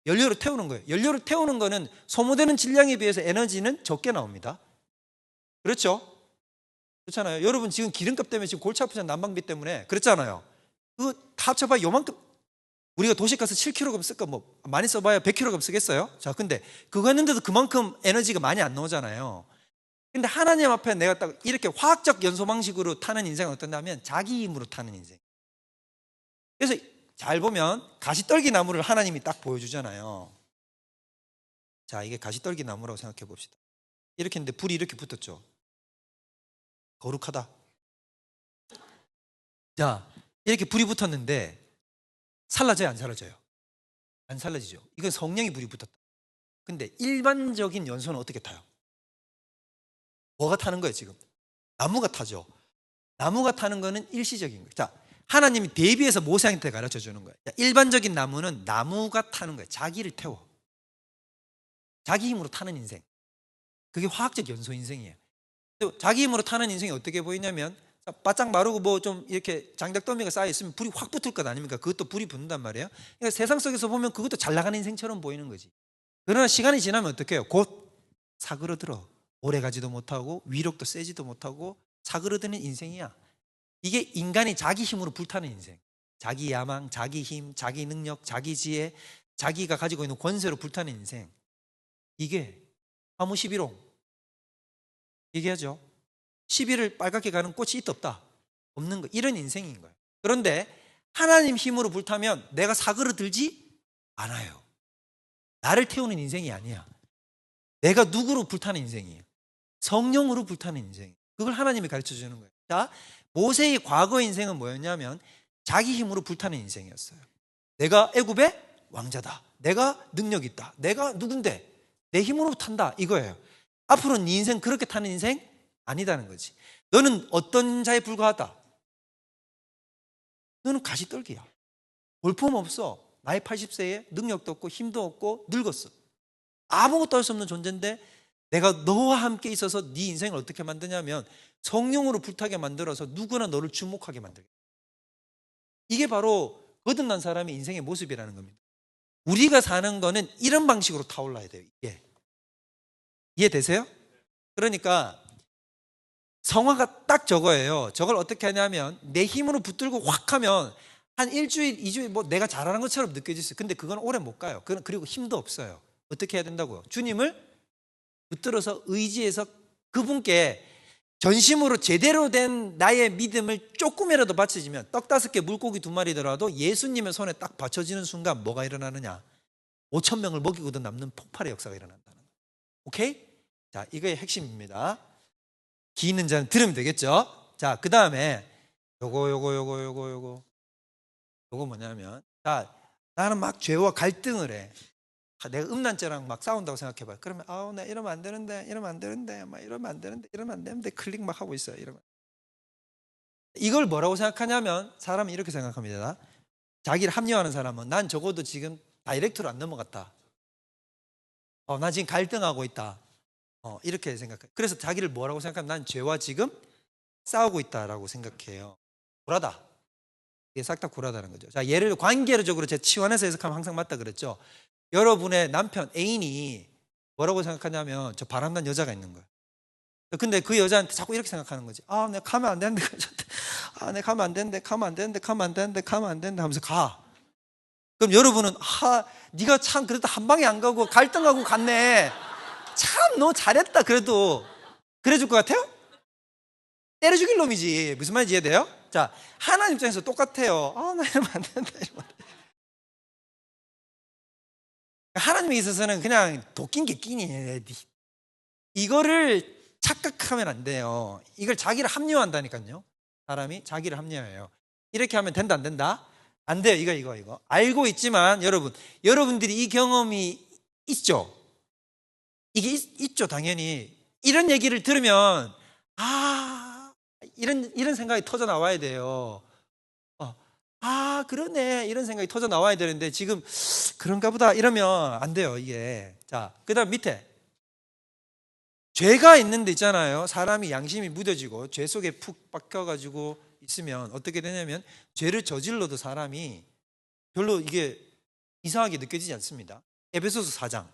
연료를 태우는 거예요. 연료를 태우는 거는 소모되는 질량에 비해서 에너지는 적게 나옵니다. 그렇죠? 그렇잖아요. 여러분 지금 기름값 때문에 지금 골치 아프잖아요. 난방비 때문에. 그렇잖아요. 그거 다 합쳐봐야 요만큼. 우리가 도시가스 7kg 쓸까 뭐 많이 써봐야 100kg 쓰겠어요? 자, 근데 그거 했는데도 그만큼 에너지가 많이 안 나오잖아요. 근데 하나님 앞에 내가 딱 이렇게 화학적 연소 방식으로 타는 인생은 어떤다면 자기 힘으로 타는 인생. 그래서 잘 보면 가시떨기 나무를 하나님이 딱 보여주잖아요. 자, 이게 가시떨기 나무라고 생각해 봅시다. 이렇게 했는데 불이 이렇게 붙었죠. 거룩하다. 자, 이렇게 불이 붙었는데 살라져요, 안 살라져요? 안 살라지죠. 이건 성령이 불이 붙었다. 근데 일반적인 연소는 어떻게 타요? 뭐가 타는 거예요, 지금? 나무가 타죠. 나무가 타는 거는 일시적인 거예요. 자, 하나님이 대비해서 모세한테 가르쳐 주는 거예요. 자, 일반적인 나무는 나무가 타는 거예요. 자기를 태워. 자기 힘으로 타는 인생. 그게 화학적 연소 인생이에요. 자기 힘으로 타는 인생이 어떻게 보이냐면 바짝 마르고 뭐 좀 이렇게 장작더미가 쌓여 있으면 불이 확 붙을 것 아닙니까? 그것도 불이 붙는단 말이에요. 그러니까 세상 속에서 보면 그것도 잘 나가는 인생처럼 보이는 거지. 그러나 시간이 지나면 어떻게 해요? 곧 사그러들어. 오래 가지도 못하고 위력도 세지도 못하고 사그러드는 인생이야. 이게 인간이 자기 힘으로 불타는 인생. 자기 야망, 자기 힘, 자기 능력, 자기 지혜, 자기가 가지고 있는 권세로 불타는 인생. 이게 화무 11호 얘기하죠. 11을 빨갛게 가는 꽃이 있다 없다? 없는 거. 이런 인생인 거예요. 그런데 하나님 힘으로 불타면 내가 사그러들지 않아요. 나를 태우는 인생이 아니야. 내가 누구로 불타는 인생이에요? 성령으로 불타는 인생이에요. 그걸 하나님이 가르쳐 주는 거예요. 자, 모세의 과거 인생은 뭐였냐면 자기 힘으로 불타는 인생이었어요. 내가 애굽의 왕자다. 내가 능력 있다. 내가 누군데? 내 힘으로 탄다. 이거예요. 앞으로는 네 인생 그렇게 타는 인생 아니다는 거지. 너는 어떤 자에 불과하다? 너는 가시떨기야. 볼품 없어. 나이 80세에 능력도 없고 힘도 없고 늙었어. 아무것도 할 수 없는 존재인데 내가 너와 함께 있어서 네 인생을 어떻게 만드냐면 성령으로 불타게 만들어서 누구나 너를 주목하게 만들게. 이게 바로 거듭난 사람의 인생의 모습이라는 겁니다. 우리가 사는 거는 이런 방식으로 타올라야 돼요. 이게. 이해되세요? 그러니까 성화가 딱 저거예요. 저걸 어떻게 하냐면 내 힘으로 붙들고 확 하면 한 일주일, 2주일 뭐 내가 잘하는 것처럼 느껴질 수 있어요. 근데 그건 오래 못 가요. 그리고 힘도 없어요. 어떻게 해야 된다고요? 주님을 붙들어서 의지해서 그분께 전심으로 제대로 된 나의 믿음을 조금이라도 바쳐지면 떡 5개 물고기 2마리더라도 예수님의 손에 딱 받쳐지는 순간 뭐가 일어나느냐? 5,000명을 먹이고도 남는 폭발의 역사가 일어난다는 거예요. 오케이? 자, 이거의 핵심입니다. 기 있는 자는 들으면 되겠죠? 자, 그 다음에 요거 뭐냐면, 자, 나는 막 죄와 갈등을 해. 내가 음란죄랑 막 싸운다고 생각해봐요. 그러면 나 이러면 안 되는데, 이러면 안 되는데, 막 이러면 안 되는데, 이러면 안 되는데 클릭 막 하고 있어요. 이러면 이걸 뭐라고 생각하냐면 사람이 이렇게 생각합니다. 자기를 합리화하는 사람은 난 적어도 지금 다이렉트로 안 넘어갔다. 나 지금 갈등하고 있다. 이렇게 생각해요. 그래서 자기를 뭐라고 생각하면 난 죄와 지금 싸우고 있다라고 생각해요. 구라다. 이게 싹 다 구라다는 거죠. 자, 예를 들어 관계적으로 제 치환해서 해석하면 항상 맞다 그랬죠. 여러분의 남편 애인이 뭐라고 생각하냐면 저 바람난 여자가 있는 거예요. 근데 그 여자한테 자꾸 이렇게 생각하는 거지. 내가 가면 안 되는데, 내가 가면 안 되는데, 가면 안 되는데, 가면 안 되는데, 가면 안 되는데 하면서 가. 그럼 여러분은 네가 참 그래도 한 방에 안 가고 갈등하고 갔네. 참 너 잘했다. 그래도 그래줄 것 같아요? 때려 죽일 놈이지. 무슨 말인지 이해돼요? 자, 하나님 입장에서 똑같아요. 나 이러면 안 된다. 이러면 안 돼. 하나님에 있어서는 그냥 도끼인 게 끼니. 이거를 착각하면 안 돼요. 이걸 자기를 합리화한다니까요. 사람이 자기를 합리화해요. 이렇게 하면 된다 안 된다? 안 돼요. 이거 알고 있지만 여러분들이 이 경험이 있죠. 이게 있죠. 당연히 이런 얘기를 들으면 이런 생각이 터져 나와야 돼요. 그러네. 이런 생각이 터져 나와야 되는데 지금 그런가 보다 이러면 안 돼요. 이게. 자, 그다음 밑에 죄가 있는데 있잖아요. 사람이 양심이 무뎌지고 죄 속에 푹 박혀가지고 있으면 어떻게 되냐면 죄를 저질러도 사람이 별로 이게 이상하게 느껴지지 않습니다. 에베소서 4장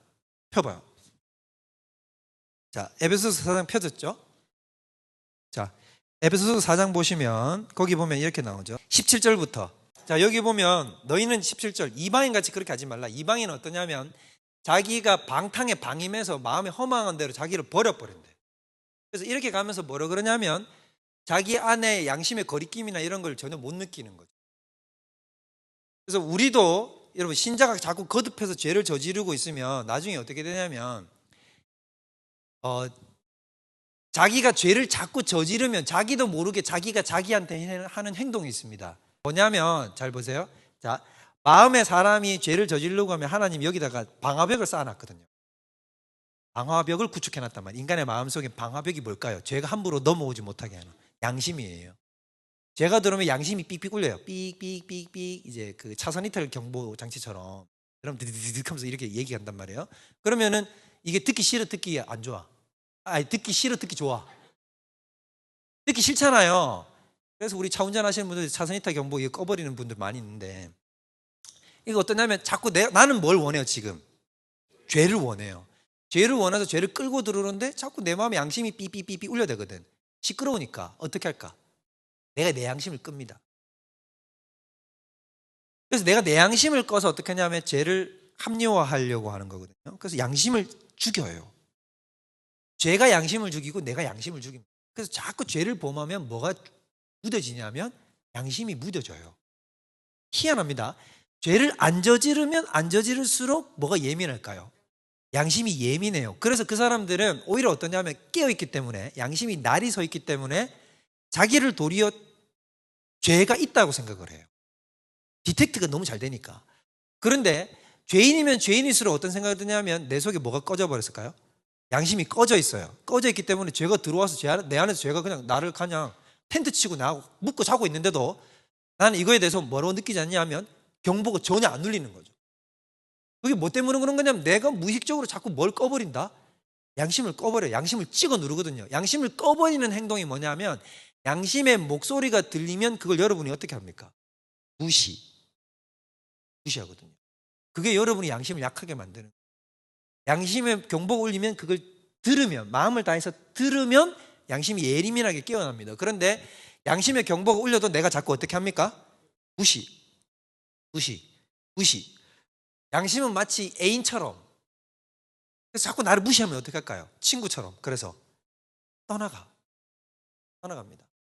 펴봐요. 자, 에베소서 4장 펴졌죠? 자, 에베소서 4장 보시면 거기 보면 이렇게 나오죠. 17절부터. 자, 여기 보면 너희는 17절 이방인 같이 그렇게 하지 말라. 이방인은 어떠냐면 자기가 방탕에 방임해서 마음에 허망한 대로 자기를 버려버린대. 그래서 이렇게 가면서 뭐라 그러냐면 자기 안에 양심의 거리낌이나 이런 걸 전혀 못 느끼는 거죠. 그래서 우리도 여러분 신자가 자꾸 거듭해서 죄를 저지르고 있으면 나중에 어떻게 되냐면 자기가 죄를 자꾸 저지르면 자기도 모르게 자기가 자기한테 하는 행동이 있습니다. 뭐냐면 잘 보세요. 자, 마음에 사람이 죄를 저지르려고 하면 하나님 여기다가 방화벽을 쌓아놨거든요. 방화벽을 구축해놨단 말이에요. 인간의 마음속에 방화벽이 뭘까요? 죄가 함부로 넘어오지 못하게 하는 양심이에요. 죄가 들어오면 양심이 삑삑 울려요. 삑삑삑삑 이제 그 차선 이탈 경보 장치처럼 그럼 드드드득 하면서 이렇게 얘기한단 말이에요. 그러면은 이게 듣기 싫어 듣기 안 좋아. 듣기 싫어 듣기 좋아. 듣기 싫잖아요. 그래서 우리 차 운전하시는 분들 차선 이탈 경보 이거 꺼버리는 분들 많이 있는데 이거 어떠냐면 자꾸 나는 뭘 원해요 지금? 죄를 원해요. 죄를 원해서 죄를 끌고 들어오는데 자꾸 내 마음에 양심이 삐삐삐삐 울려대거든. 시끄러우니까 어떻게 할까? 내가 내 양심을 끕니다. 그래서 내가 내 양심을 꺼서 어떻게 하냐면 죄를 합리화하려고 하는 거거든요. 그래서 양심을 죽여요. 죄가 양심을 죽이고 내가 양심을 죽입니다. 그래서 자꾸 죄를 범하면 뭐가 무뎌지냐면 양심이 무뎌져요. 희한합니다. 죄를 안 저지르면 안 저지를수록 뭐가 예민할까요? 양심이 예민해요. 그래서 그 사람들은 오히려 어떠냐면 깨어있기 때문에 양심이 날이 서 있기 때문에 자기를 도리어 죄가 있다고 생각을 해요. 디텍트가 너무 잘 되니까. 그런데 죄인이면 죄인일수록 어떤 생각이 드냐면 내 속에 뭐가 꺼져 버렸을까요? 양심이 꺼져 있어요. 꺼져 있기 때문에 죄가 들어와서 내 안에서 죄가 그냥 나를 그냥 텐트 치고 나하고 묶고 자고 있는데도 나는 이거에 대해서 뭐라고 느끼지 않냐면 경보가 전혀 안 울리는 거죠. 그게 뭐 때문에 그런 거냐면 내가 무의식적으로 자꾸 뭘 꺼버린다? 양심을 꺼버려요. 양심을 찍어 누르거든요. 양심을 꺼버리는 행동이 뭐냐면 양심의 목소리가 들리면 그걸 여러분이 어떻게 합니까? 무시하거든요. 그게 여러분이 양심을 약하게 만드는 거예요. 양심의 경보가 울리면 그걸 들으면 마음을 다해서 들으면 양심이 예민하게 깨어납니다. 그런데 양심의 경보가 울려도 내가 자꾸 어떻게 합니까? 무시. 양심은 마치 애인처럼 그래서 자꾸 나를 무시하면 어떻게 할까요? 친구처럼. 그래서 떠나갑니다.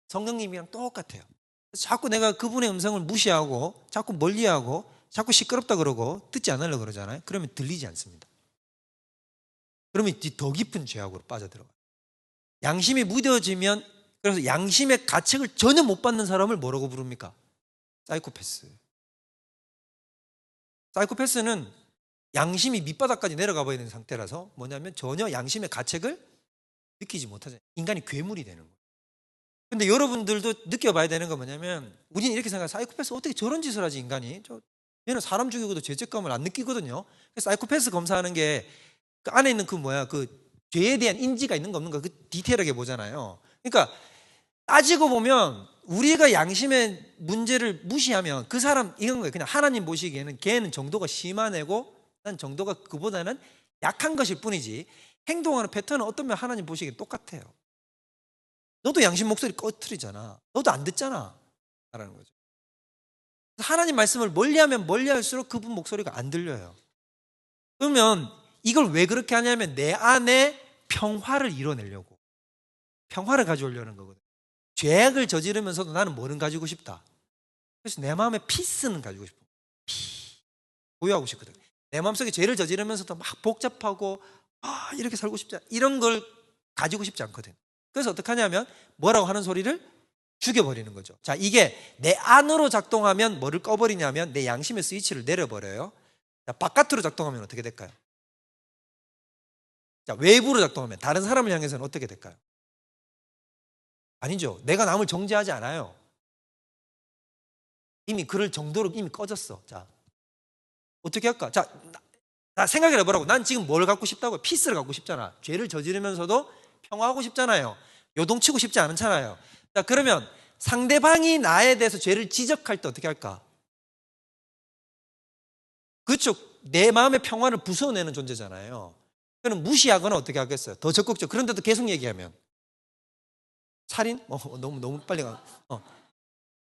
성령님이랑 똑같아요. 그래서 자꾸 내가 그분의 음성을 무시하고 자꾸 멀리하고 자꾸 시끄럽다 그러고 듣지 않으려고 그러잖아요. 그러면 들리지 않습니다. 그러면 더 깊은 죄악으로 빠져들어가요. 양심이 무뎌지면 그래서 양심의 가책을 전혀 못 받는 사람을 뭐라고 부릅니까? 사이코패스. 사이코패스는 양심이 밑바닥까지 내려가 버리는 상태라서 뭐냐면 전혀 양심의 가책을 느끼지 못하잖아요. 인간이 괴물이 되는 거예요. 근데 여러분들도 느껴봐야 되는 건 뭐냐면 우리는 이렇게 생각해요. 사이코패스 어떻게 저런 짓을 하지 인간이? 얘는 사람 죽이고도 죄책감을 안 느끼거든요. 그래서 사이코패스 검사하는 게 그 안에 있는 그 죄에 대한 인지가 있는 거 없는 거 그 디테일하게 보잖아요. 그러니까 따지고 보면 우리가 양심의 문제를 무시하면 그 사람 이런 거예요. 그냥 하나님 보시기에는 걔는 정도가 심한 애고 난 정도가 그보다는 약한 것일 뿐이지 행동하는 패턴은 어떤 면 하나님 보시기엔 똑같아요. 너도 양심 목소리 꺼트리잖아. 너도 안 듣잖아. 라는 거죠. 하나님 말씀을 멀리하면 멀리할수록 그분 목소리가 안 들려요. 그러면 이걸 왜 그렇게 하냐면 내 안에 평화를 이뤄내려고, 평화를 가져오려는 거거든요. 죄악을 저지르면서도 나는 뭐는 가지고 싶다. 그래서 내 마음에 피스는 가지고 싶어. 보유하고 싶거든. 내 마음속에 죄를 저지르면서도 막 복잡하고 이렇게 살고 싶지 않아. 이런 걸 가지고 싶지 않거든. 그래서 어떻게 하냐면 뭐라고 하는 소리를 죽여버리는 거죠. 자, 이게 내 안으로 작동하면 뭐를 꺼버리냐면 내 양심의 스위치를 내려버려요. 자, 바깥으로 작동하면 어떻게 될까요? 자, 외부로 작동하면 다른 사람을 향해서는 어떻게 될까요? 아니죠. 내가 남을 정죄하지 않아요. 이미 그럴 정도로 이미 꺼졌어. 자, 어떻게 할까? 자, 나 생각을 해보라고. 난 지금 뭘 갖고 싶다고요? 피스를 갖고 싶잖아. 죄를 저지르면서도 평화하고 싶잖아요. 요동치고 싶지 않잖아요. 자, 그러면 상대방이 나에 대해서 죄를 지적할 때 어떻게 할까? 그렇죠. 내 마음의 평화를 부숴내는 존재잖아요. 그럼 무시하거나 어떻게 하겠어요? 더 적극적. 그런데도 계속 얘기하면 살인? 너무 빨리 가.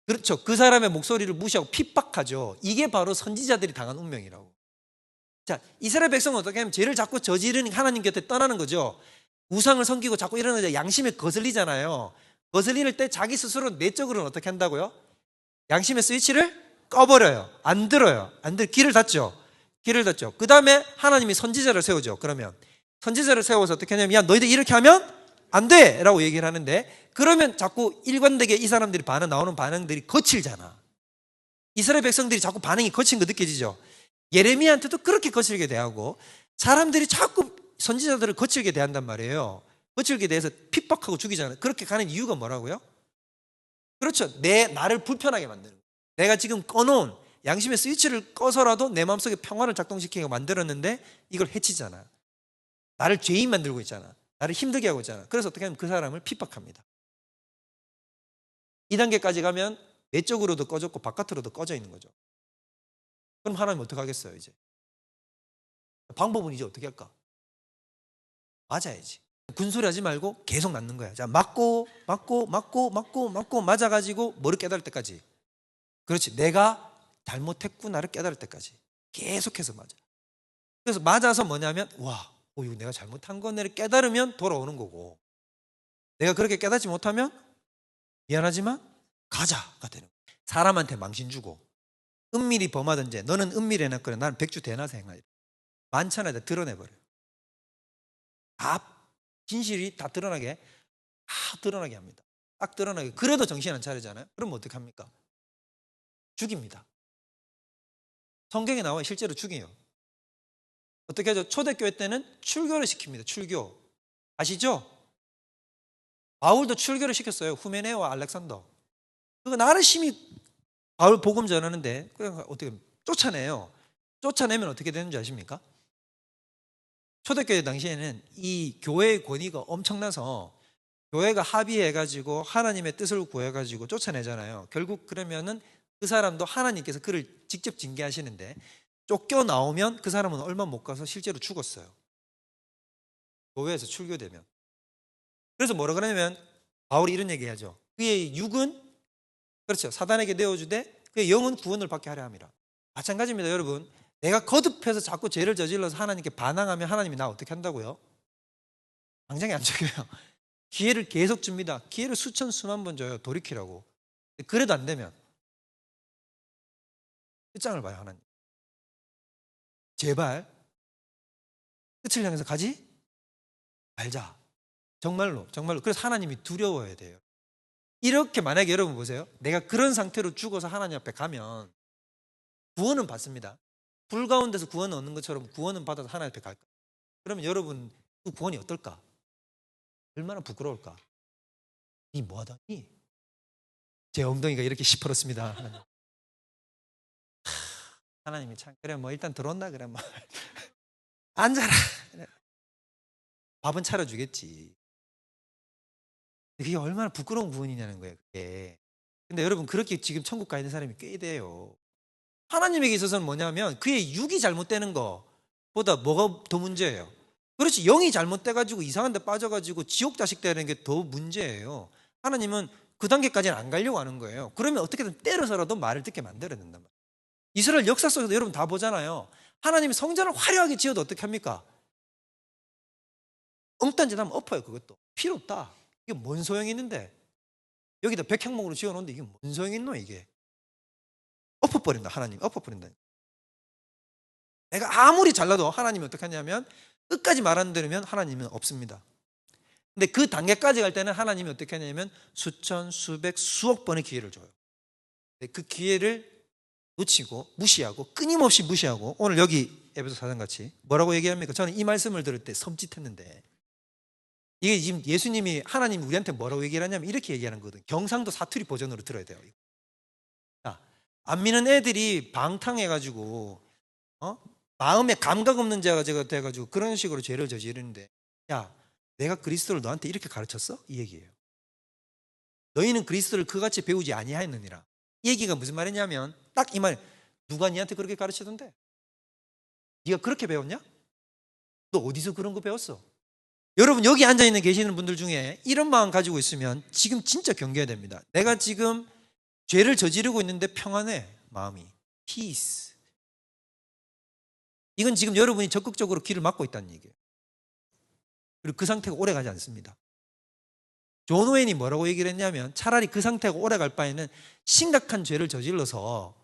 그렇죠. 그 사람의 목소리를 무시하고 핍박하죠. 이게 바로 선지자들이 당한 운명이라고. 자, 이스라엘 백성은 어떻게 하면 죄를 자꾸 저지르는 하나님 곁에 떠나는 거죠. 우상을 섬기고 자꾸 이러는 거죠. 양심에 거슬리잖아요. 거슬릴 때 자기 스스로 내적으로는 어떻게 한다고요? 양심의 스위치를 꺼버려요. 안 들어요. 길을 닫죠. 길을 닫죠. 그 다음에 하나님이 선지자를 세우죠. 그러면 선지자를 세워서 어떻게 하냐면 야, 너희들 이렇게 하면 안 돼! 라고 얘기를 하는데 그러면 자꾸 일관되게 이 사람들이 나오는 반응들이 거칠잖아. 이스라엘 백성들이 자꾸 반응이 거친 거 느껴지죠. 예레미야한테도 그렇게 거칠게 대하고 사람들이 자꾸 선지자들을 거칠게 대한단 말이에요. 거칠게 대해서 핍박하고 죽이잖아요. 그렇게 가는 이유가 뭐라고요? 그렇죠. 나를 불편하게 만드는 거예요. 내가 지금 꺼놓은 양심의 스위치를 꺼서라도 내 마음속에 평화를 작동시키게 만들었는데 이걸 해치잖아. 나를 죄인 만들고 있잖아. 나를 힘들게 하고 있잖아. 그래서 어떻게 하면 그 사람을 핍박합니다. 2단계까지 가면 내적으로도 꺼졌고 바깥으로도 꺼져 있는 거죠. 그럼 하나님 어떻게 하겠어요 이제? 방법은 이제 어떻게 할까? 맞아야지. 군소리 하지 말고 계속 맞는 거야. 자, 맞고 맞아가지고 뭐를 깨달을 때까지. 그렇지. 내가 잘못했구나를 깨달을 때까지 계속해서 맞아. 그래서 맞아서 뭐냐면 이거 내가 잘못한 거네를 깨달으면 돌아오는 거고 내가 그렇게 깨닫지 못하면 미안하지만 가자가 되는 거야. 사람한테 망신 주고 은밀히 범하던 죄 너는 은밀히 해놨거나 나는 백주 대낮에 행하리라. 만찬에다 드러내버려요. 다 진실이 다 드러나게 합니다. 딱 드러나게. 그래도 정신 안 차리잖아요. 그럼 어떻게 합니까? 죽입니다. 성경에 나와요. 실제로 죽여요. 어떻게 하죠? 초대교회 때는 출교를 시킵니다. 출교. 아시죠? 바울도 출교를 시켰어요. 후메네와 알렉산더. 그거 나르심이 바울 복음 전하는데 어떻게 쫓아내요. 쫓아내면 어떻게 되는지 아십니까? 초대교회 당시에는 이 교회의 권위가 엄청나서 교회가 합의해가지고 하나님의 뜻을 구해가지고 쫓아내잖아요. 결국 그러면은 그 사람도 하나님께서 그를 직접 징계하시는데 쫓겨나오면 그 사람은 얼마 못 가서 실제로 죽었어요. 교회에서 출교되면. 그래서 뭐라 그러냐면 바울이 이런 얘기하죠. 그의 육은 그렇죠. 사단에게 내어주되 그의 영은 구원을 받게 하려 함이라. 마찬가지입니다. 여러분. 내가 거듭해서 자꾸 죄를 저질러서 하나님께 반항하면 하나님이 나 어떻게 한다고요? 당장에 안 죽여요. 기회를 계속 줍니다. 기회를 수천 수만 번 줘요. 돌이키라고. 그래도 안 되면 끝장을 봐요. 하나님. 제발 끝을 향해서 가지 말자. 정말로. 그래서 하나님이 두려워야 돼요. 이렇게 만약에 여러분 보세요. 내가 그런 상태로 죽어서 하나님 앞에 가면 구원은 받습니다. 불 가운데서 구원을 얻는 것처럼 구원은 받아서 하나님 앞에 갈까? 그러면 여러분 그 구원이 어떨까? 얼마나 부끄러울까? 이 뭐하더니? 제 엉덩이가 이렇게 시퍼렇습니다. 하나님이 참 그래 뭐 일단 들어온다 그래 뭐 앉아라. 밥은 차려주겠지. 그게 얼마나 부끄러운 구원이냐는 거예요. 그게. 근데 여러분 그렇게 지금 천국 가 있는 사람이 꽤 돼요. 하나님에게 있어서는 뭐냐면 그의 육이 잘못되는 거보다 뭐가 더 문제예요? 그렇지, 영이 잘못돼가지고 이상한 데 빠져가지고 지옥 자식 되는 게 더 문제예요. 하나님은 그 단계까지는 안 가려고 하는 거예요. 그러면 어떻게든 때려서라도 말을 듣게 만들어야 된단 말이에요. 이스라엘 역사 속에서 여러분 다 보잖아요. 하나님이 성전을 화려하게 지어도 어떻게 합니까? 엉뚱한 짓 하면 엎어요. 그것도 필요 없다. 이게 뭔 소용이 있는데, 여기다 백향목으로 지어놓는데 이게 뭔 소용이 있노 이게. 엎어버린다. 하나님 엎어버린다. 내가 아무리 잘나도 하나님이 어떻게 하냐면 끝까지 말 안 들으면 하나님은 없습니다. 근데 그 단계까지 갈 때는 하나님이 어떻게 하냐면 수천, 수백, 수억 번의 기회를 줘요. 그 기회를 놓치고 무시하고 끊임없이 무시하고, 오늘 여기 에베소 4장 같이 뭐라고 얘기합니까? 저는 이 말씀을 들을 때 섬찟했는데, 이게 지금 예수님이 하나님이 우리한테 뭐라고 얘기를 하냐면 이렇게 얘기하는 거거든요. 경상도 사투리 버전으로 들어야 돼요. 자, 안 믿는 애들이 방탕해가지고 마음에 감각 없는 자가 돼가지고 그런 식으로 죄를 저지르는데, 야 내가 그리스도를 너한테 이렇게 가르쳤어? 이 얘기예요. 너희는 그리스도를 그같이 배우지 아니하였느니라. 이 얘기가 무슨 말이냐면 딱 이 말. 누가 니한테 그렇게 가르치던데? 네가 그렇게 배웠냐? 너 어디서 그런 거 배웠어? 여러분 여기 앉아있는 계시는 분들 중에 이런 마음 가지고 있으면 지금 진짜 경계해야 됩니다. 내가 지금 죄를 저지르고 있는데 평안해, 마음이. Peace. 이건 지금 여러분이 적극적으로 길을 막고 있다는 얘기예요. 그리고 그 상태가 오래 가지 않습니다. 존 오웬이 뭐라고 얘기를 했냐면 차라리 그 상태가 오래 갈 바에는 심각한 죄를 저질러서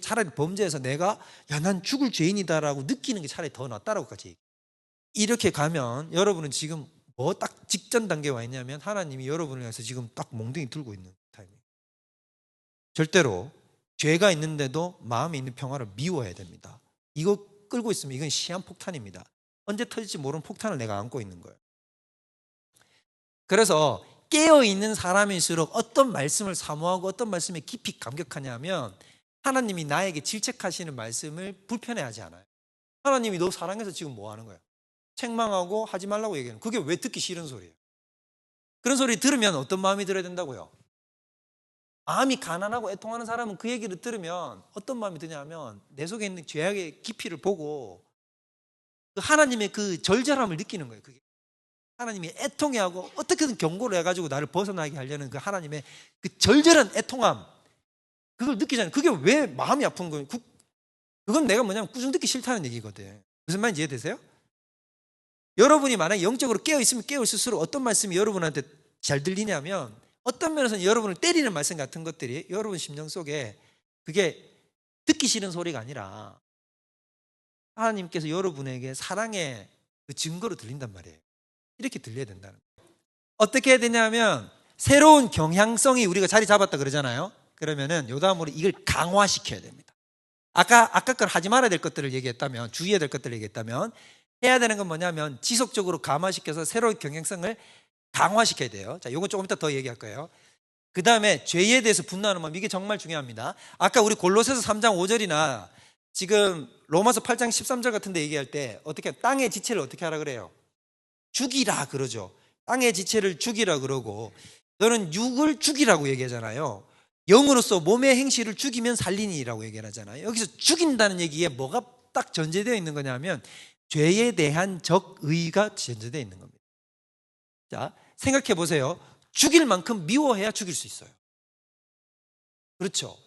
차라리 범죄해서 내가 난 죽을 죄인이다라고 느끼는 게 차라리 더 낫다라고까지 얘기해요. 이렇게 가면 여러분은 지금 뭐 딱 직전 단계에 와 있냐면 하나님이 여러분을 위해서 지금 딱 몽둥이 들고 있는 타임이에요. 절대로 죄가 있는데도 마음에 있는 평화를 미워해야 됩니다. 이거 끌고 있으면 이건 시한폭탄입니다. 언제 터질지 모르는 폭탄을 내가 안고 있는 거예요. 그래서 깨어있는 사람일수록 어떤 말씀을 사모하고 어떤 말씀에 깊이 감격하냐면 하나님이 나에게 질책하시는 말씀을 불편해하지 않아요. 하나님이 너 사랑해서 지금 뭐 하는 거야? 책망하고 하지 말라고 얘기하는, 그게 왜 듣기 싫은 소리예요? 그런 소리 들으면 어떤 마음이 들어야 된다고요? 마음이 가난하고 애통하는 사람은 그 얘기를 들으면 어떤 마음이 드냐면 내 속에 있는 죄악의 깊이를 보고 하나님의 그 절절함을 느끼는 거예요. 그게 하나님이 애통해하고 어떻게든 경고를 해가지고 나를 벗어나게 하려는 그 하나님의 그 절절한 애통함, 그걸 느끼잖아요. 그게 왜 마음이 아픈 거예요? 그건 내가 뭐냐면 꾸중 듣기 싫다는 얘기거든. 무슨 말인지 이해되세요? 여러분이 만약에 영적으로 깨어있으면 깨어있을수록 어떤 말씀이 여러분한테 잘 들리냐면 어떤 면에서는 여러분을 때리는 말씀 같은 것들이 여러분 심령 속에 그게 듣기 싫은 소리가 아니라 하나님께서 여러분에게 사랑의 그 증거로 들린단 말이에요. 이렇게 들려야 된다는 거예요. 어떻게 해야 되냐면 새로운 경향성이 우리가 자리 잡았다 그러잖아요. 그러면은 요 다음으로 이걸 강화시켜야 됩니다. 아까 걸 하지 말아야 될 것들을 얘기했다면, 주의해야 될 것들을 얘기했다면, 해야 되는 건 뭐냐면 지속적으로 감화시켜서 새로운 경향성을 강화시켜야 돼요. 자, 요거 조금 이따 더 얘기할 거예요. 그 다음에 죄에 대해서 분노하는 마음, 이게 정말 중요합니다. 아까 우리 골로새서 3장 5절이나 지금 로마서 8장 13절 같은 데 얘기할 때 어떻게 땅의 지체를 어떻게 하라 그래요? 죽이라 그러죠. 땅의 지체를 죽이라 그러고, 너는 육을 죽이라고 얘기하잖아요. 영으로서 몸의 행실을 죽이면 살리니라고 얘기하잖아요. 여기서 죽인다는 얘기에 뭐가 딱 전제되어 있는 거냐면 죄에 대한 적의가 전제되어 있는 겁니다. 자, 생각해 보세요. 죽일 만큼 미워해야 죽일 수 있어요. 그렇죠?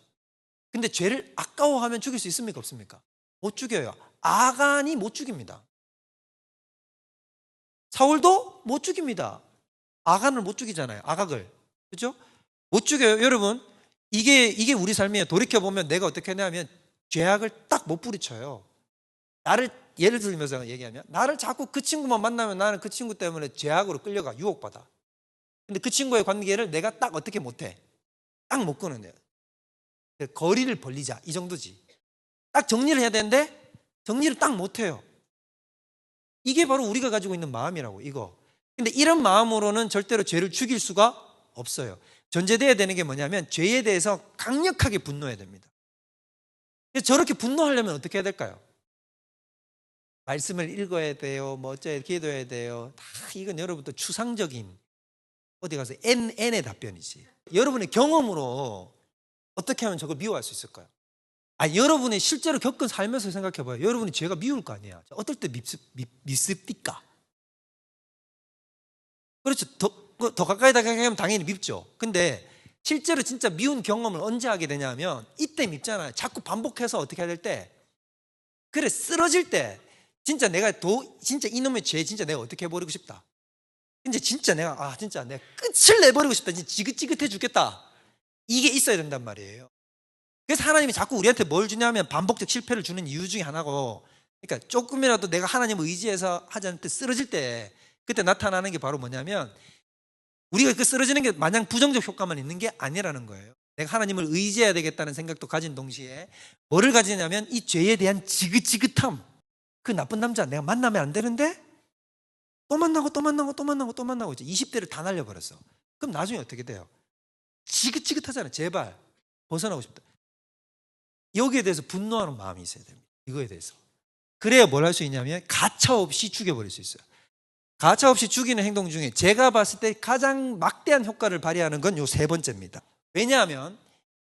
근데 죄를 아까워하면 죽일 수 있습니까? 없습니까? 못 죽여요. 아간이 못 죽입니다. 사울도 못 죽입니다. 아간을 못 죽이잖아요. 아각을. 그렇죠? 못 죽여요. 여러분, 이게 우리 삶이에요. 돌이켜보면 내가 어떻게 하냐면 죄악을 딱 못 부리쳐요. 나를 예를 들면서 얘기하면 나를 자꾸 그 친구만 만나면 나는 그 친구 때문에 죄악으로 끌려가, 유혹받아. 근데 그 친구의 관계를 내가 딱 어떻게 못해? 딱 못 끊어내요. 거리를 벌리자, 이 정도지. 딱 정리를 해야 되는데 정리를 딱 못해요. 이게 바로 우리가 가지고 있는 마음이라고, 이거. 근데 이런 마음으로는 절대로 죄를 죽일 수가 없어요. 전제돼야 되는 게 뭐냐면 죄에 대해서 강력하게 분노해야 됩니다. 그래서 저렇게 분노하려면 어떻게 해야 될까요? 말씀을 읽어야 돼요. 뭐 어쩌야 기도해야 돼요. 다 이건 여러분도 추상적인 어디 가서 N의 답변이지. 여러분의 경험으로 어떻게 하면 저걸 미워할 수 있을까요? 여러분이 실제로 겪은 삶에서 생각해 봐요. 여러분이 죄가 미울 거 아니야. 어떨 때 밉습니까? 그렇죠. 더 가까이 다가가면 당연히 밉죠. 근데 실제로 진짜 미운 경험을 언제 하게 되냐면 이때 밉잖아요. 자꾸 반복해서 어떻게 해야 될 때, 그래 쓰러질 때 진짜 내가 진짜 이놈의 죄 진짜 내가 어떻게 해버리고 싶다. 근데 진짜 내가 진짜 내가 끝을 내버리고 싶다. 진짜 지긋지긋해 죽겠다. 이게 있어야 된단 말이에요. 그래서 하나님이 자꾸 우리한테 뭘 주냐면 반복적 실패를 주는 이유 중에 하나고, 그러니까 조금이라도 내가 하나님을 의지해서 하지 않을 때 쓰러질 때 그때 나타나는 게 바로 뭐냐면 우리가 그 쓰러지는 게 마냥 부정적 효과만 있는 게 아니라는 거예요. 내가 하나님을 의지해야 되겠다는 생각도 가진 동시에 뭐를 가지냐면 이 죄에 대한 지긋지긋함. 그 나쁜 남자 내가 만나면 안 되는데 또 만나고 또 만나고 또 만나고 또 만나고 이제 20대를 다 날려버렸어. 그럼 나중에 어떻게 돼요? 지긋지긋하잖아요. 제발 벗어나고 싶다. 여기에 대해서 분노하는 마음이 있어야 됩니다. 이거에 대해서. 그래야 뭘 할 수 있냐면 가차없이 죽여버릴 수 있어요. 가차없이 죽이는 행동 중에 제가 봤을 때 가장 막대한 효과를 발휘하는 건 요 세 번째입니다. 왜냐하면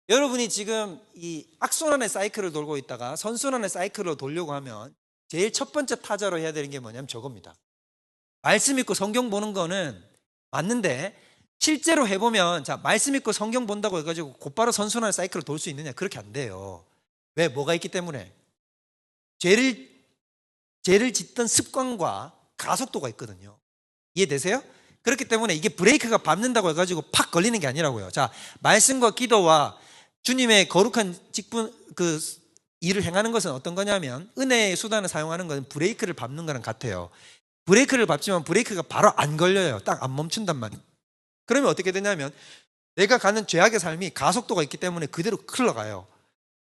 여러분이 지금 이 악순환의 사이클을 돌고 있다가 선순환의 사이클로 돌려고 하면 제일 첫 번째 타자로 해야 되는 게 뭐냐면 저겁니다. 말씀 읽고 성경 보는 거는 맞는데 실제로 해보면 말씀 읽고 성경 본다고 해가지고 곧바로 선순환의 사이클을 돌 수 있느냐? 그렇게 안 돼요. 왜? 뭐가 있기 때문에? 죄를 짓던 습관과 가속도가 있거든요. 이해되세요? 그렇기 때문에 이게 브레이크가 밟는다고 해가지고 팍 걸리는 게 아니라고요. 말씀과 기도와 주님의 거룩한 일을 행하는 것은 어떤 거냐면 은혜의 수단을 사용하는 것은 브레이크를 밟는 거랑 같아요. 브레이크를 밟지만 브레이크가 바로 안 걸려요. 딱 안 멈춘단 말이에요. 그러면 어떻게 되냐면 내가 가는 죄악의 삶이 가속도가 있기 때문에 그대로 흘러가요.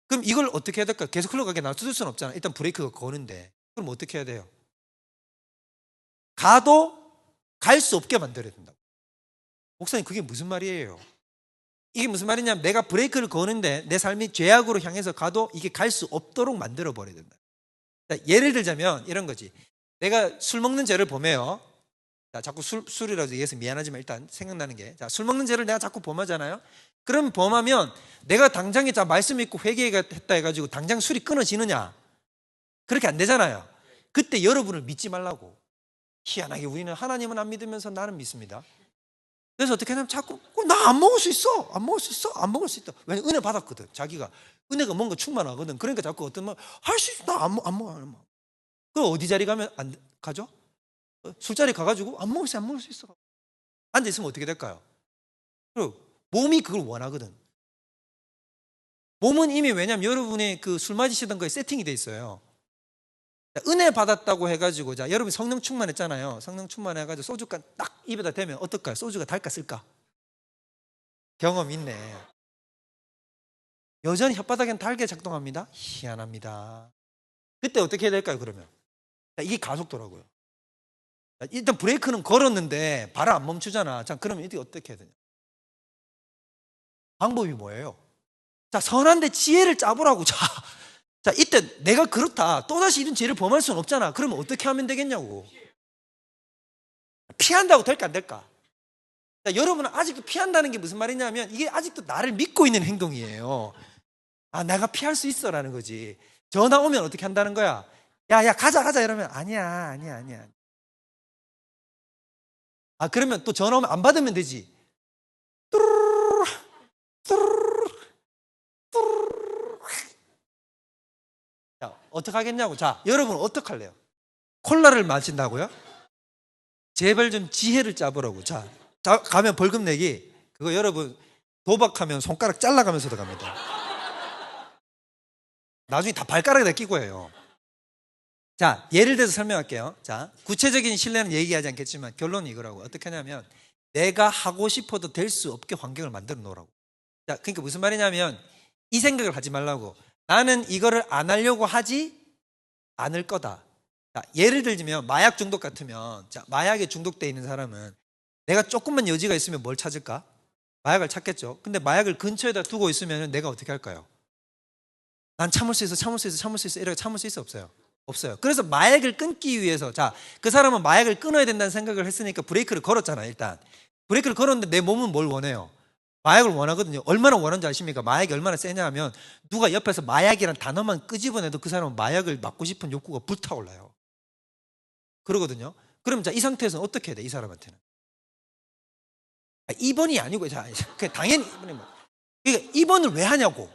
그럼 이걸 어떻게 해야 될까? 계속 흘러가게 놔둘 수는 없잖아. 일단 브레이크가 거는데 그럼 어떻게 해야 돼요? 가도 갈 수 없게 만들어야 된다고. 목사님 그게 무슨 말이에요? 이게 무슨 말이냐면 내가 브레이크를 거는데 내 삶이 죄악으로 향해서 가도 이게 갈 수 없도록 만들어 버려야 된다. 예를 들자면 이런 거지. 내가 술 먹는 죄를 보면요. 자꾸 술이라고 얘기해서 미안하지만 일단 생각나는 게, 술 먹는 죄를 내가 자꾸 범하잖아요. 그럼 범하면 내가 당장에 말씀 읽고 회개했다 해가지고 당장 술이 끊어지느냐? 그렇게 안 되잖아요. 그때 여러분을 믿지 말라고. 희한하게 우리는 하나님은 안 믿으면서 나는 믿습니다. 그래서 어떻게 하냐면 자꾸 나 안 먹을 수 있어. 안 먹을 수 있어. 안 먹을 수 있다. 왜냐면 은혜 받았거든. 자기가 은혜가 뭔가 충만하거든. 그러니까 자꾸 어떤 말 할 수 있어. 나 안 먹어. 그럼 어디 자리 가면 안 가죠? 술자리 가가지고 안 먹을 수 있어. 앉아 있으면 어떻게 될까요? 그리고 몸이 그걸 원하거든. 몸은 이미 왜냐면 여러분의 그 술 마시던 거에 세팅이 돼 있어요. 은혜 받았다고 해가지고 여러분 성령 충만했잖아요. 성령 충만해가지고 소주잔 딱 입에다 대면 어떨까요? 소주가 달까 쓸까? 경험 있네. 여전히 혓바닥엔 달게 작동합니다. 희한합니다. 그때 어떻게 해야 될까요? 그러면 이게 가속도라고요. 일단 브레이크는 걸었는데 발을 안 멈추잖아. 그러면 이게 어떻게 해야 되냐? 방법이 뭐예요? 선한데 지혜를 짜보라고. 이때 내가 그렇다. 또다시 이런 죄를 범할 수는 없잖아. 그러면 어떻게 하면 되겠냐고. 피한다고 될까 안 될까? 여러분은 아직도 피한다는 게 무슨 말이냐면 이게 아직도 나를 믿고 있는 행동이에요. 내가 피할 수 있어 라는 거지. 전화 오면 어떻게 한다는 거야? 야 가자 이러면 아니야. 그러면 또 전화 오면 안 받으면 되지. 어떻게 하겠냐고. 여러분 어떡할래요? 콜라를 마신다고요? 제발 좀 지혜를 짜보라고. 가면 벌금 내기. 그거 여러분 도박하면 손가락 잘라가면서도 갑니다. 나중에 다 발가락에다 끼고 해요. 예를 들어서 설명할게요. 구체적인 신뢰는 얘기하지 않겠지만 결론은 이거라고. 어떻게 하냐면 내가 하고 싶어도 될 수 없게 환경을 만들어 놓으라고. 그러니까 무슨 말이냐면 이 생각을 하지 말라고. 나는 이거를 안 하려고 하지 않을 거다. 자, 예를 들면 마약 중독 같으면, 자, 마약에 중독돼 있는 사람은 내가 조금만 여지가 있으면 뭘 찾을까? 마약을 찾겠죠. 근데 마약을 근처에다 두고 있으면 내가 어떻게 할까요? 난 참을 수 있어, 참을 수 있어, 참을 수 있어, 이렇게 참을 수 있어, 없어요? 없어요. 그래서 마약을 끊기 위해서, 자, 그 사람은 마약을 끊어야 된다는 생각을 했으니까 브레이크를 걸었잖아요. 일단 브레이크를 걸었는데 내 몸은 뭘 원해요? 마약을 원하거든요. 얼마나 원하는지 아십니까? 마약이 얼마나 세냐 하면 누가 옆에서 마약이란 단어만 끄집어내도 그 사람은 마약을 맞고 싶은 욕구가 불타올라요. 그러거든요. 그럼 자, 이 상태에서는 어떻게 해야 돼? 이 사람한테는 2번이 아니고, 자, 당연히 2번이 뭐, 그러니까 2번을 왜 하냐고.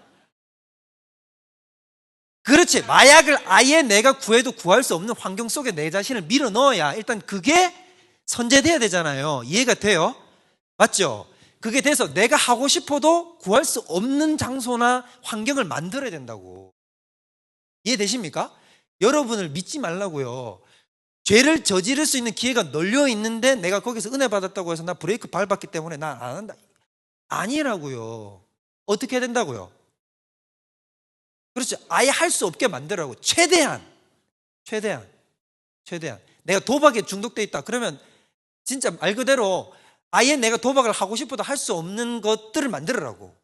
그렇지. 마약을 아예 내가 구해도 구할 수 없는 환경 속에 내 자신을 밀어 넣어야 일단 그게 선제돼야 되잖아요. 이해가 돼요? 맞죠? 그게 돼서 내가 하고 싶어도 구할 수 없는 장소나 환경을 만들어야 된다고. 이해되십니까? 여러분을 믿지 말라고요. 죄를 저지를 수 있는 기회가 널려 있는데 내가 거기서 은혜 받았다고 해서 나 브레이크 밟았기 때문에 나 안 한다. 아니라고요. 어떻게 해야 된다고요? 그렇죠. 아예 할 수 없게 만들라고. 최대한. 내가 도박에 중독돼 있다. 그러면 진짜 말 그대로 아예 내가 도박을 하고 싶어도 할 수 없는 것들을 만들으라고.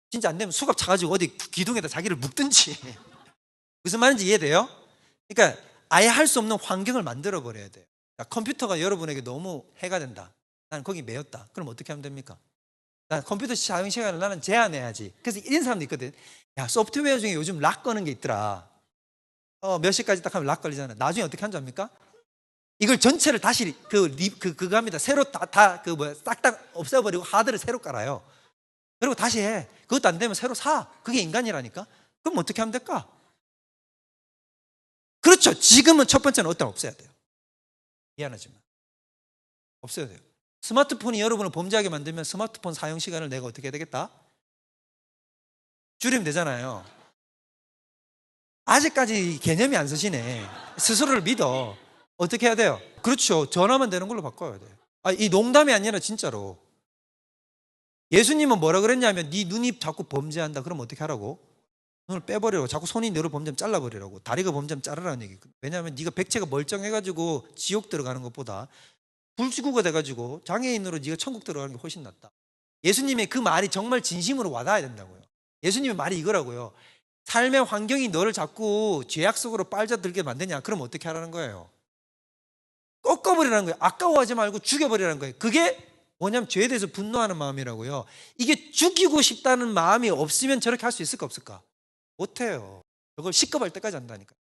진짜 안 되면 수갑 차가지고 어디 기둥에다 자기를 묶든지. 무슨 말인지 이해돼요? 그러니까 아예 할 수 없는 환경을 만들어 버려야 돼요. 컴퓨터가 여러분에게 너무 해가 된다. 나는 거기 매였다. 그럼 어떻게 하면 됩니까? 나 컴퓨터 사용 시간을 나는 제한해야지. 그래서 이런 사람도 있거든. 야, 소프트웨어 중에 요즘 락 거는 게 있더라. 몇 시까지 딱 하면 락 걸리잖아. 나중에 어떻게 하는 줄 압니까? 이걸 전체를 다시 그거 합니다. 새로 싹 다 없애버리고 하드를 새로 깔아요. 그리고 다시 해. 그것도 안 되면 새로 사. 그게 인간이라니까. 그럼 어떻게 하면 될까? 그렇죠. 지금은 첫 번째는 어떤 없애야 돼요. 미안하지만 없애야 돼요. 스마트폰이 여러분을 범죄하게 만들면 스마트폰 사용 시간을 내가 어떻게 해야 되겠다? 줄이면 되잖아요. 아직까지 개념이 안 서시네. 스스로를 믿어. 어떻게 해야 돼요? 그렇죠. 전화만 되는 걸로 바꿔야 돼요. 이 농담이 아니라 진짜로. 예수님은 뭐라 그랬냐면 네 눈이 자꾸 범죄한다. 그럼 어떻게 하라고? 눈을 빼버리라고. 자꾸 손이 너를 범죄하면 잘라버리라고. 다리가 범죄하면 자르라는 얘기. 왜냐하면 네가 백체가 멀쩡해가지고 지옥 들어가는 것보다 불지구가 돼가지고 장애인으로 네가 천국 들어가는 게 훨씬 낫다. 예수님의 그 말이 정말 진심으로 와닿아야 된다고요. 예수님의 말이 이거라고요. 삶의 환경이 너를 자꾸 죄악 속으로 빠져들게 만드냐? 그럼 어떻게 하라는 거예요? 꺾어버리라는 거예요. 아까워하지 말고 죽여버리라는 거예요. 그게 뭐냐면 죄에 대해서 분노하는 마음이라고요. 이게 죽이고 싶다는 마음이 없으면 저렇게 할 수 있을까 없을까? 못해요. 저걸 식겁할 때까지 한다니까.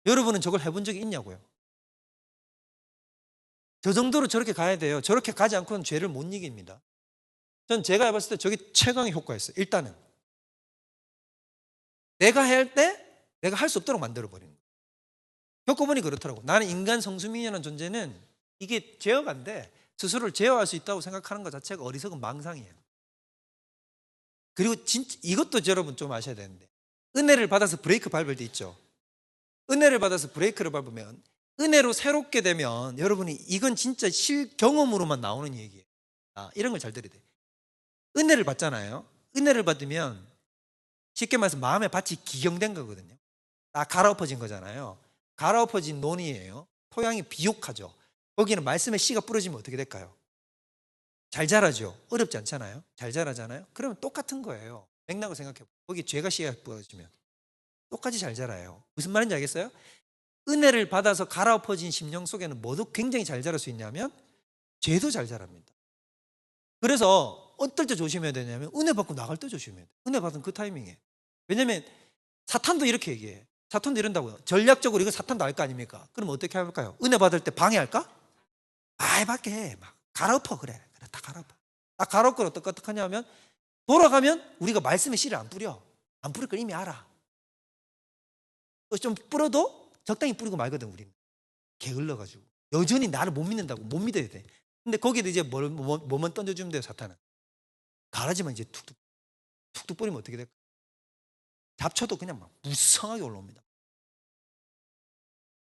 여러분은 저걸 해본 적이 있냐고요? 저 정도로 저렇게 가야 돼요. 저렇게 가지 않고는 죄를 못 이깁니다. 전 제가 해봤을 때 저게 최강의 효과였어요. 일단은 내가 해야 할 때 내가 할 수 없도록 만들어버리는 거예요. 겪어보니 그렇더라고. 나는 인간 성수민이라는 존재는 이게 제어가 안 돼. 스스로를 제어할 수 있다고 생각하는 것 자체가 어리석은 망상이에요. 그리고 진짜 이것도 여러분 좀 아셔야 되는데, 은혜를 받아서 브레이크 밟을 때 있죠. 은혜를 받아서 브레이크를 밟으면, 은혜로 새롭게 되면 여러분이 이건 진짜 실경험으로만 나오는 얘기예요. 이런 걸 잘 들어야 돼. 은혜를 받잖아요. 은혜를 받으면 쉽게 말해서 마음의 밭이 기경된 거거든요. 다 갈아엎어진 거잖아요. 갈아엎어진 논이에요. 토양이 비옥하죠. 거기는 말씀의 씨가 뿌려지면 어떻게 될까요? 잘 자라죠. 어렵지 않잖아요. 잘 자라잖아요. 그러면 똑같은 거예요. 맥락을 생각해보세요. 거기 죄가 씨가 뿌려지면 똑같이 잘 자라요. 무슨 말인지 알겠어요? 은혜를 받아서 갈아엎어진 심령 속에는 뭐도 굉장히 잘 자랄 수 있냐면 죄도 잘 자랍니다. 그래서 어떨 때 조심해야 되냐면 은혜 받고 나갈 때 조심해야 돼요. 은혜 받은 그 타이밍에. 왜냐면 사탄도 이렇게 얘기해. 사탄도 이런다고요. 전략적으로 이거 사탄도 알 거 아닙니까? 그럼 어떻게 할까요? 은혜 받을 때 방해할까? 밖에 막 갈아엎어. 그래 다 갈아엎어. 딱 갈아엎고 어떻게 하냐면 돌아가면 우리가 말씀의 씨를 안 뿌려. 안 뿌릴 걸 이미 알아. 좀 뿌려도 적당히 뿌리고 말거든. 우리는 게을러가지고 여전히 나를 못 믿는다고. 못 믿어야 돼. 근데 거기도 이제 뭐만 던져주면 돼요. 사탄은 가라지만 이제 툭툭 뿌리면 어떻게 될까? 잡초도 그냥 막 무성하게 올라옵니다.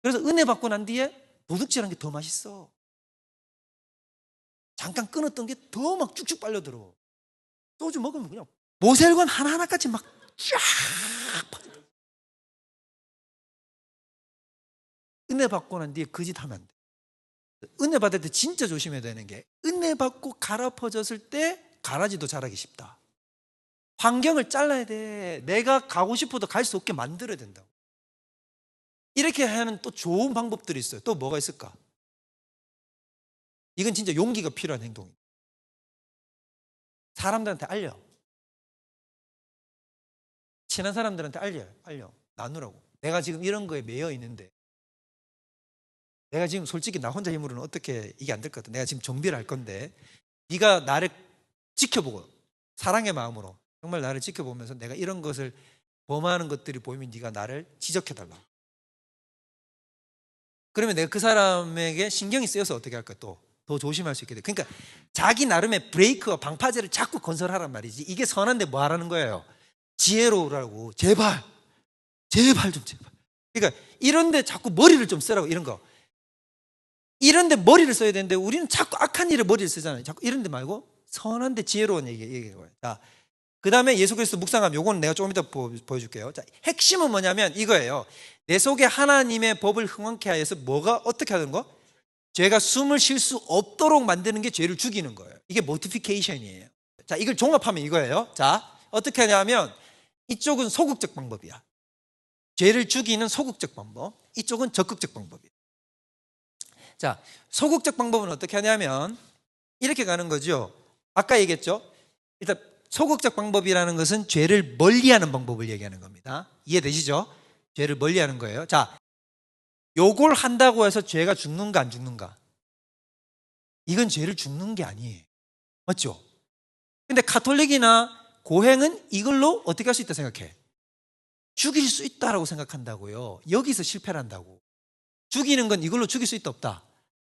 그래서 은혜 받고 난 뒤에 도둑질한 게 더 맛있어. 잠깐 끊었던 게 더 막 쭉쭉 빨려들어. 소주 먹으면 그냥 모셀관 하나하나까지 막 쫙 은혜 받고 난 뒤에 그 짓 하면 안 돼. 은혜 받을 때 진짜 조심해야 되는 게, 은혜 받고 갈아퍼졌을 때 가라지도 자라기 쉽다. 환경을 잘라야 돼. 내가 가고 싶어도 갈 수 없게 만들어야 된다고. 이렇게 하는 또 좋은 방법들이 있어요. 또 뭐가 있을까? 이건 진짜 용기가 필요한 행동이에요. 사람들한테 알려. 친한 사람들한테 알려. 나누라고. 내가 지금 이런 거에 매여 있는데, 내가 지금 솔직히 나 혼자 힘으로는 어떻게 이게 안 될 것 같아. 내가 지금 정비를 할 건데, 네가 나를 지켜보고 사랑의 마음으로 정말 나를 지켜보면서 내가 이런 것을 범하는 것들이 보이면 네가 나를 지적해달라. 그러면 내가 그 사람에게 신경이 쓰여서 어떻게 할까? 또 더 조심할 수 있게 돼. 그러니까 자기 나름의 브레이크와 방파제를 자꾸 건설하란 말이지. 이게 선한데 뭐 하라는 거예요? 지혜로우라고. 제발 좀 제발. 그러니까 이런데 자꾸 머리를 좀 쓰라고. 이런 거. 이런데 머리를 써야 되는데 우리는 자꾸 악한 일에 머리를 쓰잖아요. 자꾸 이런데 말고 선한데 지혜로운 얘기예요. 자, 그 다음에 예수 그리스도 묵상함. 요거는 내가 조금 이따 보여줄게요. 자, 핵심은 뭐냐면 이거예요. 내 속에 하나님의 법을 흥왕케 하여서 뭐가 어떻게 하는 거? 죄가 숨을 쉴 수 없도록 만드는 게 죄를 죽이는 거예요. 이게 모티피케이션이에요. 자, 이걸 종합하면 이거예요. 자, 어떻게 하냐면 이쪽은 소극적 방법이야. 죄를 죽이는 소극적 방법. 이쪽은 적극적 방법이에요. 자, 소극적 방법은 어떻게 하냐면 이렇게 가는 거죠. 아까 얘기했죠. 일단 소극적 방법이라는 것은 죄를 멀리하는 방법을 얘기하는 겁니다. 이해되시죠? 죄를 멀리하는 거예요. 자, 요걸 한다고 해서 죄가 죽는가 안 죽는가? 이건 죄를 죽는 게 아니에요. 맞죠? 근데 가톨릭이나 고행은 이걸로 어떻게 할 수 있다 생각해? 죽일 수 있다라고 생각한다고요. 여기서 실패를 한다고. 죽이는 건 이걸로 죽일 수 있다 없다?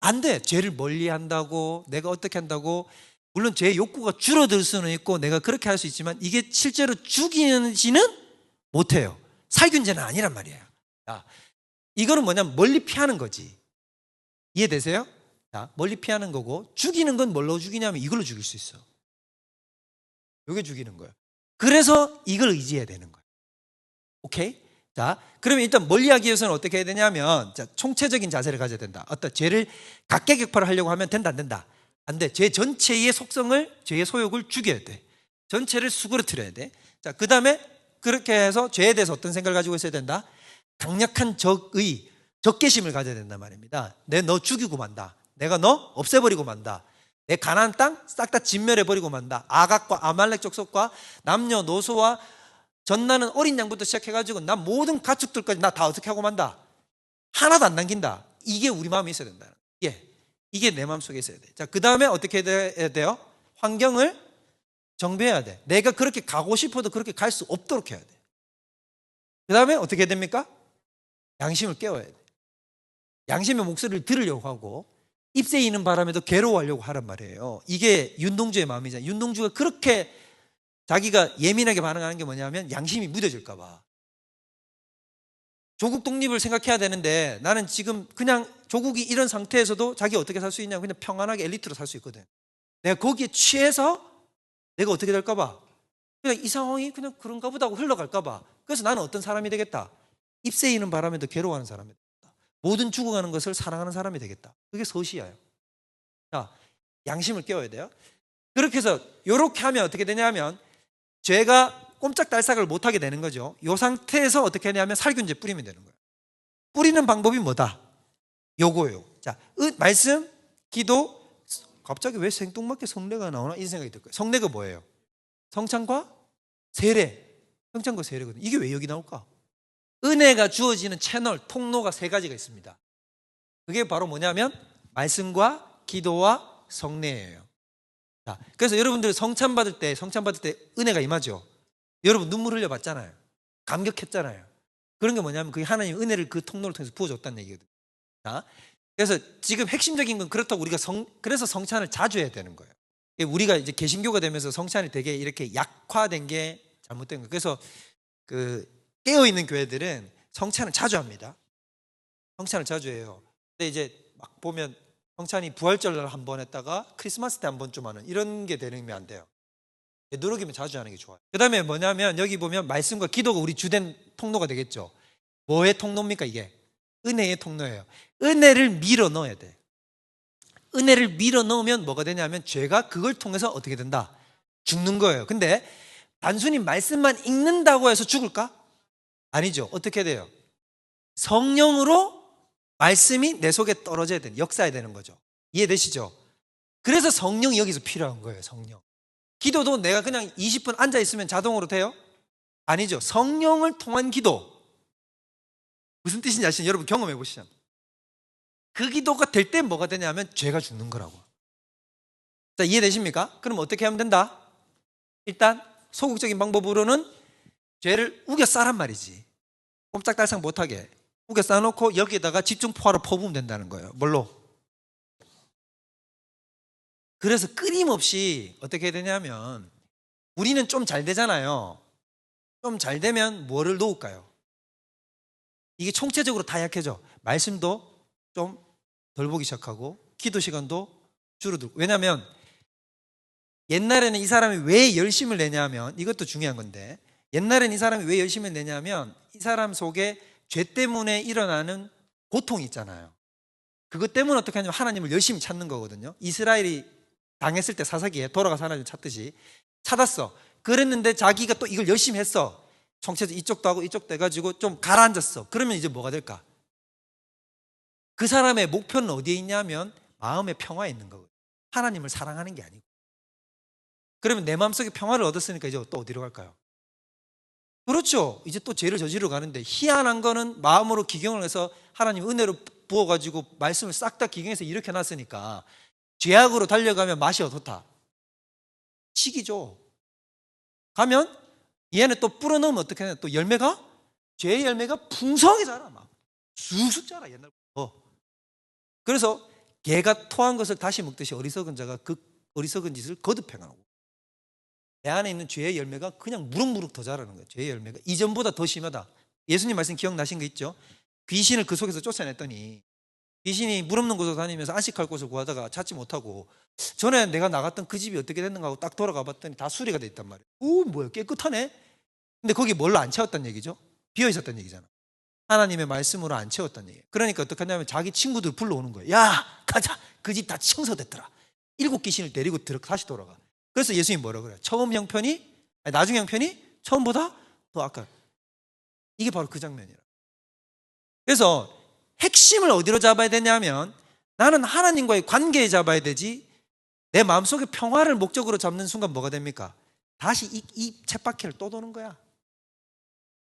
안 돼. 죄를 멀리 한다고, 내가 어떻게 한다고. 물론 죄의 욕구가 줄어들 수는 있고 내가 그렇게 할 수 있지만 이게 실제로 죽이지는 못해요. 살균제는 아니란 말이에요. 자, 이거는 뭐냐면 멀리 피하는 거지. 이해되세요? 자, 멀리 피하는 거고, 죽이는 건 뭘로 죽이냐면 이걸로 죽일 수 있어. 이게 죽이는 거예요. 그래서 이걸 의지해야 되는 거예요. 오케이? 자, 그러면 일단 멀리하기 위해서는 어떻게 해야 되냐면, 자, 총체적인 자세를 가져야 된다. 어떤 죄를 각계격파를 하려고 하면 된다 안 된다? 안 돼. 죄 전체의 속성을, 죄의 소욕을 죽여야 돼. 전체를 수그러뜨려야 돼. 자, 그 다음에 그렇게 해서 죄에 대해서 어떤 생각을 가지고 있어야 된다? 강력한 적개심을 가져야 된단 말입니다. 내가 너 죽이고 만다. 내가 너 없애버리고 만다. 내 가나안 땅 싹 다 진멸해버리고 만다. 아각과 아말렉 족속과 남녀노소와 전나는 어린 양부터 시작해가지고 나 모든 가축들까지 나 다 어떻게 하고 만다. 하나도 안 남긴다. 이게 우리 마음에 있어야 된다. 이게 내 마음속에 있어야 돼. 자, 그 다음에 어떻게 해야 돼요? 환경을 정비해야 돼. 내가 그렇게 가고 싶어도 그렇게 갈 수 없도록 해야 돼. 그 다음에 어떻게 해야 됩니까? 양심을 깨워야 돼. 양심의 목소리를 들으려고 하고 입새 이는 바람에도 괴로워하려고 하란 말이에요. 이게 윤동주의 마음이잖아요. 윤동주가 그렇게 자기가 예민하게 반응하는 게 뭐냐면 양심이 무뎌질까 봐. 조국 독립을 생각해야 되는데 나는 지금 그냥 조국이 이런 상태에서도 자기가 어떻게 살 수 있냐, 그냥 평안하게 엘리트로 살 수 있거든. 내가 거기에 취해서 내가 어떻게 될까 봐, 그냥 이 상황이 그냥 그런가 보다 하고 흘러갈까 봐. 그래서 나는 어떤 사람이 되겠다? 입새 이는 바람에도 괴로워하는 사람이 되겠다. 모든 죽어가는 것을 사랑하는 사람이 되겠다. 그게 서시야예요. 자, 양심을 깨워야 돼요. 그렇게 해서 이렇게 하면 어떻게 되냐면 죄가 꼼짝달싹을 못하게 되는 거죠. 이 상태에서 어떻게 하냐면 살균제 뿌리면 되는 거예요. 뿌리는 방법이 뭐다? 요거예요. 자, 말씀, 기도. 갑자기 왜 생뚱맞게 성례가 나오나 이 생각이 들 거예요. 성례가 뭐예요? 성찬과 세례. 성찬과 세례거든요. 이게 왜 여기 나올까? 은혜가 주어지는 채널, 통로가 세 가지가 있습니다. 그게 바로 뭐냐면 말씀과 기도와 성례예요. 자, 그래서 여러분들 성찬 받을 때 은혜가 임하죠. 여러분 눈물 흘려 봤잖아요. 감격했잖아요. 그런 게 뭐냐면 그게 하나님 은혜를 그 통로를 통해서 부어줬다는 얘기거든요. 자, 그래서 지금 핵심적인 건 그렇다고 우리가 그래서 성찬을 자주 해야 되는 거예요. 우리가 이제 개신교가 되면서 성찬이 되게 이렇게 약화된 게 잘못된 거예요. 그래서 그 깨어있는 교회들은 성찬을 자주 합니다. 성찬을 자주 해요. 근데 이제 막 보면 성찬이 부활절 한 번 했다가 크리스마스 때 한 번쯤 하는 이런 게 되면 안 돼요. 되도록이면 자주 하는 게 좋아요. 그 다음에 뭐냐면 여기 보면 말씀과 기도가 우리 주된 통로가 되겠죠. 뭐의 통로입니까 이게? 은혜의 통로예요. 은혜를 밀어 넣어야 돼. 은혜를 밀어 넣으면 뭐가 되냐면 죄가 그걸 통해서 어떻게 된다? 죽는 거예요. 근데 단순히 말씀만 읽는다고 해서 죽을까? 아니죠. 어떻게 돼요? 성령으로 말씀이 내 속에 떨어져야 되는, 역사해야 되는 거죠. 이해되시죠? 그래서 성령이 여기서 필요한 거예요. 성령. 기도도 내가 그냥 20분 앉아 있으면 자동으로 돼요? 아니죠. 성령을 통한 기도. 무슨 뜻인지 아시죠? 여러분 경험해 보시죠. 그 기도가 될 때 뭐가 되냐면 죄가 죽는 거라고. 자, 이해되십니까? 그럼 어떻게 하면 된다? 일단 소극적인 방법으로는 죄를 우겨 싸란 말이지. 꼼짝달싹 못하게 우겨 싸놓고 여기에다가 집중포화를 퍼부으면 된다는 거예요. 뭘로? 그래서 끊임없이 어떻게 되냐면 우리는 좀 잘 되잖아요. 좀 잘 되면 뭐를 놓을까요? 이게 총체적으로 다 약해져. 말씀도 좀 덜 보기 시작하고 기도 시간도 줄어들고. 왜냐하면 옛날에는 이 사람이 왜 열심을 내냐면, 이것도 중요한 건데, 옛날에는 이 사람이 왜 열심을 내냐면 이 사람 속에 죄 때문에 일어나는 고통이 있잖아요. 그것 때문에 어떻게 하냐면 하나님을 열심히 찾는 거거든요. 이스라엘이 당했을 때 사사기에 돌아가서 하나님을 찾듯이 찾았어. 그랬는데 자기가 또 이걸 열심히 했어. 총체적 이쪽도 하고 이쪽도 해가지고 좀 가라앉았어. 그러면 이제 뭐가 될까? 그 사람의 목표는 어디에 있냐면 마음의 평화에 있는 거거든요. 하나님을 사랑하는 게 아니고. 그러면 내 마음속에 평화를 얻었으니까 이제 또 어디로 갈까요? 그렇죠. 이제 또 죄를 저지르러 가는데, 희한한 거는 마음으로 기경을 해서 하나님 은혜로 부어가지고 말씀을 싹 다 기경해서 이렇게 놨으니까 죄악으로 달려가면 맛이 어떻다? 식이죠. 가면 얘는 또 뿌려넣으면 어떻게 하냐? 또 열매가, 죄의 열매가 풍성하게 자라. 막 쑥쑥 자라. 옛날부터. 그래서 개가 토한 것을 다시 먹듯이 어리석은 자가 그 어리석은 짓을 거듭해가고, 내 안에 있는 죄의 열매가 그냥 무럭무럭 더 자라는 거예요. 죄의 열매가 이전보다 더 심하다. 예수님 말씀 기억나신 거 있죠? 귀신을 그 속에서 쫓아냈더니 귀신이 물 없는 곳으로 다니면서 안식할 곳을 구하다가 찾지 못하고, 전에 내가 나갔던 그 집이 어떻게 됐는가 하고 딱 돌아가 봤더니 다 수리가 돼 있단 말이에요. 오, 뭐야, 깨끗하네. 근데 거기 뭘로 안 채웠단 얘기죠? 비어 있었단 얘기잖아. 하나님의 말씀으로 안 채웠단 얘기예요. 그러니까 어떻게 하냐면 자기 친구들 불러오는 거예요. 야, 가자. 그 집 다 청소됐더라. 7 귀신을 데리고 다시 돌아가. 그래서 예수님이 뭐라 그래요? 처음 형편이, 아니, 나중 형편이 처음보다 더 악한. 이게 바로 그 장면이라. 그래서 핵심을 어디로 잡아야 되냐면, 나는 하나님과의 관계에 잡아야 되지, 내 마음속에 평화를 목적으로 잡는 순간 뭐가 됩니까? 다시 이 쳇바퀴를 또 도는 거야.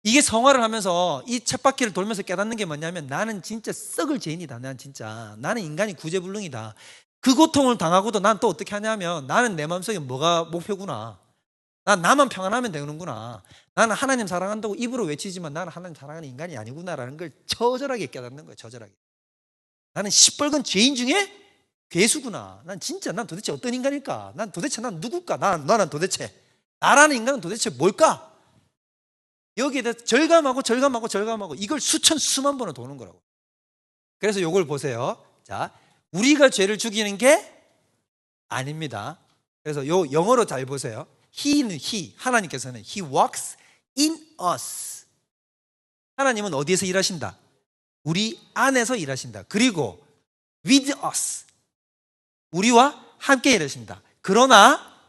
이게 성화를 하면서 이 쳇바퀴를 돌면서 깨닫는 게 뭐냐면, 나는 진짜 썩을 죄인이다. 나는 인간이 구제불능이다. 그 고통을 당하고도 난 또 어떻게 하냐면, 나는 내 마음속에 뭐가 목표구나. 난 나만 평안하면 되는구나. 나는 하나님 사랑한다고 입으로 외치지만 나는 하나님 사랑하는 인간이 아니구나라는 걸 처절하게 깨닫는 거예요. 처절하게. 나는 시뻘건 죄인 중에 괴수구나. 난 도대체 어떤 인간일까? 난 누굴까? 나는 도대체, 나라는 인간은 도대체 뭘까? 여기에 대해서 절감하고 이걸 수만 번을 도는 거라고. 그래서 요걸 보세요. 자, 우리가 죄를 죽이는 게 아닙니다. 그래서 요 영어로 잘 보세요. 하나님께서는 He works in us. 하나님은 어디에서 일하신다? 우리 안에서 일하신다. 그리고 with us, 우리와 함께 일하신다. 그러나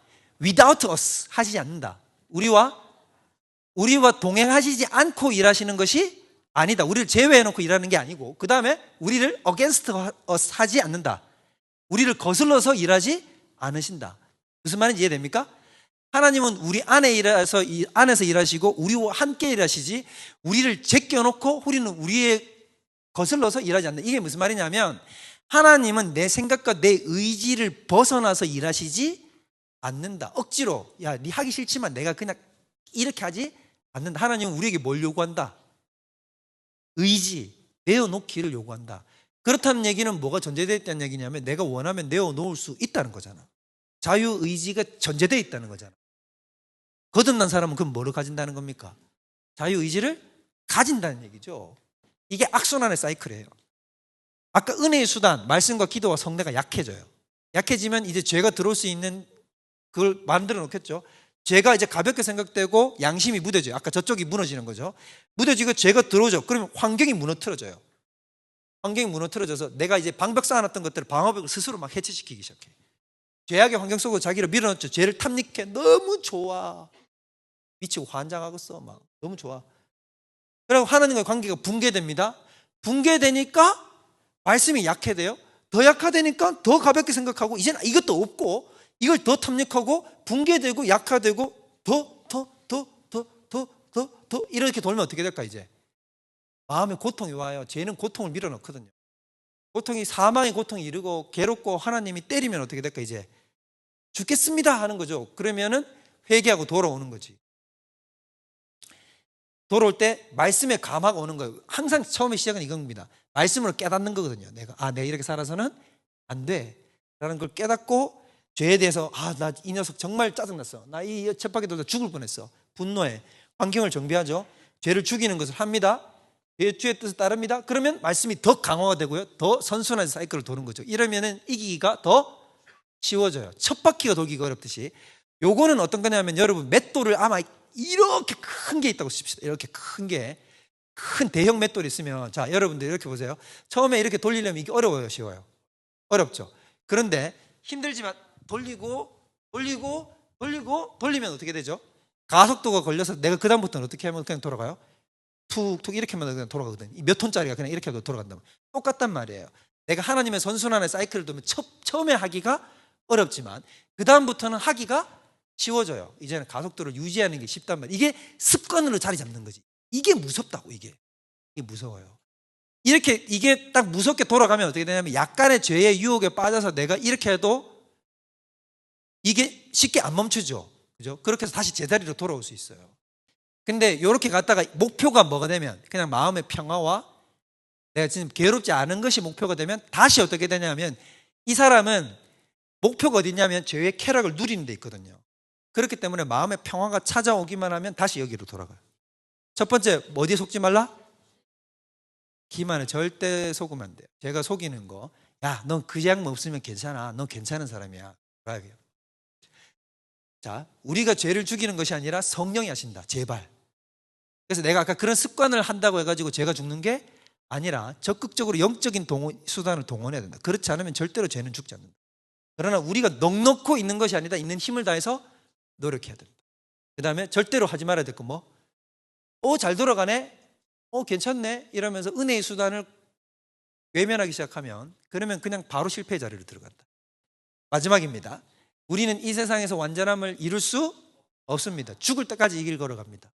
without us 하시지 않는다. 우리와 동행하시지 않고 일하시는 것이 아니다. 우리를 제외해놓고 일하는 게 아니고, 그 다음에 우리를 against us 하지 않는다. 우리를 거슬러서 일하지 않으신다. 무슨 말인지 이해됩니까? 하나님은 우리 안에서 일하시고 우리와 함께 일하시지, 우리를 제껴놓고 우리는 우리의 거슬러서 일하지 않는다. 이게 무슨 말이냐면, 하나님은 내 생각과 내 의지를 벗어나서 일하시지 않는다. 억지로, 야, 네 하기 싫지만 내가 그냥 이렇게 하지 않는다. 하나님은 우리에게 뭘 요구한다? 의지, 내어놓기를 요구한다. 그렇다는 얘기는 뭐가 전제되어 있다는 얘기냐면, 내가 원하면 내어놓을 수 있다는 거잖아. 자유의지가 전제되어 있다는 거잖아. 거듭난 사람은 그럼 뭐를 가진다는 겁니까? 자유의지를 가진다는 얘기죠. 이게 악순환의 사이클이에요. 아까 은혜의 수단, 말씀과 기도와 성례가 약해져요. 약해지면 이제 죄가 들어올 수 있는 그걸 만들어 놓겠죠. 죄가 이제 가볍게 생각되고 양심이 무뎌져요. 아까 저쪽이 무너지는 거죠. 무뎌지고 죄가 들어오죠. 그러면 환경이 무너뜨려져요. 환경이 무너뜨려져서 내가 이제 방벽 쌓아놨던 것들을 방어벽을 스스로 막 해체시키기 시작해. 죄악의 환경 속으로 자기를 밀어넣죠. 죄를 탐닉해. 너무 좋아. 미치고 환장하겠어. 막 너무 좋아. 그리고 하나님과의 관계가 붕괴됩니다. 붕괴되니까 말씀이 약해돼요. 더 약화되니까 더 가볍게 생각하고 이제는 이것도 없고 이걸 더 탐닉하고 붕괴되고 약화되고 더 이렇게 돌면 어떻게 될까? 이제 마음에 고통이 와요. 죄는 고통을 밀어넣거든요. 고통이 사망의 고통이 이르고 괴롭고 하나님이 때리면 어떻게 될까? 이제 죽겠습니다 하는 거죠. 그러면은 회개하고 돌아오는 거지. 돌아올 때 말씀에 감화가 오는 거예요. 항상 처음에 시작은 이겁니다. 말씀으로 깨닫는 거거든요. 내가 이렇게 살아서는 안 돼 라는 걸 깨닫고 죄에 대해서 나 이 녀석 정말 짜증났어. 나 이 쳇바퀴 돌다 죽을 뻔했어. 분노해. 환경을 정비하죠. 죄를 죽이는 것을 합니다. 주의 뜻을 따릅니다. 그러면 말씀이 더 강화가 되고요. 더 선순환 사이클을 도는 거죠. 이러면은 이기기가 더 쉬워져요. 첫 바퀴가 돌기가 어렵듯이. 요거는 어떤 거냐면 여러분 맷돌을 아마 이렇게 큰 게 있다고 칩시다. 이렇게 큰 게, 큰 대형 맷돌이 있으면, 자, 여러분들 이렇게 보세요. 처음에 이렇게 돌리려면 이게 어려워요, 쉬워요? 어렵죠. 그런데 힘들지만 돌리면 어떻게 되죠? 가속도가 걸려서 내가 그다음부터는 어떻게 하면 그냥 돌아가요? 툭툭 이렇게 하면 그냥 돌아가거든요. 몇 톤짜리가 그냥 이렇게 해도 돌아간다면 똑같단 말이에요. 내가 하나님의 선순환의 사이클을 두면 처음에 하기가 어렵지만 그다음부터는 하기가 쉬워져요. 이제는 가속도를 유지하는 게 쉽단 말이에요. 이게 습관으로 자리 잡는 거지. 이게 무섭다고. 이게 무서워요. 이게 딱 무섭게 돌아가면 어떻게 되냐면 약간의 죄의 유혹에 빠져서 내가 이렇게 해도 이게 쉽게 안 멈추죠. 그죠? 그렇게 해서 다시 제자리로 돌아올 수 있어요. 근데 이렇게 갔다가 목표가 뭐가 되면 그냥 마음의 평화와 내가 지금 괴롭지 않은 것이 목표가 되면 다시 어떻게 되냐면 이 사람은 목표가 어디 있냐면 죄의 쾌락을 누리는 데 있거든요. 그렇기 때문에 마음의 평화가 찾아오기만 하면 다시 여기로 돌아가요. 첫 번째, 어디에 속지 말라? 기만에 절대 속으면 안 돼요. 제가 속이는 거, 야, 넌 그 약만 없으면 괜찮아. 넌 괜찮은 사람이야. 봐야게요. 자, 우리가 죄를 죽이는 것이 아니라 성령이 하신다. 제발. 그래서 내가 아까 그런 습관을 한다고 해가지고 죄가 죽는 게 아니라 적극적으로 영적인 수단을 동원해야 된다. 그렇지 않으면 절대로 죄는 죽지 않는다. 그러나 우리가 넉넉고 있는 것이 아니다. 있는 힘을 다해서 노력해야 된다. 그 다음에 절대로 하지 말아야 될 거 뭐? 잘 돌아가네? 괜찮네? 이러면서 은혜의 수단을 외면하기 시작하면 그러면 그냥 바로 실패의 자리로 들어간다. 마지막입니다. 우리는 이 세상에서 완전함을 이룰 수 없습니다. 죽을 때까지 이 길 걸어갑니다.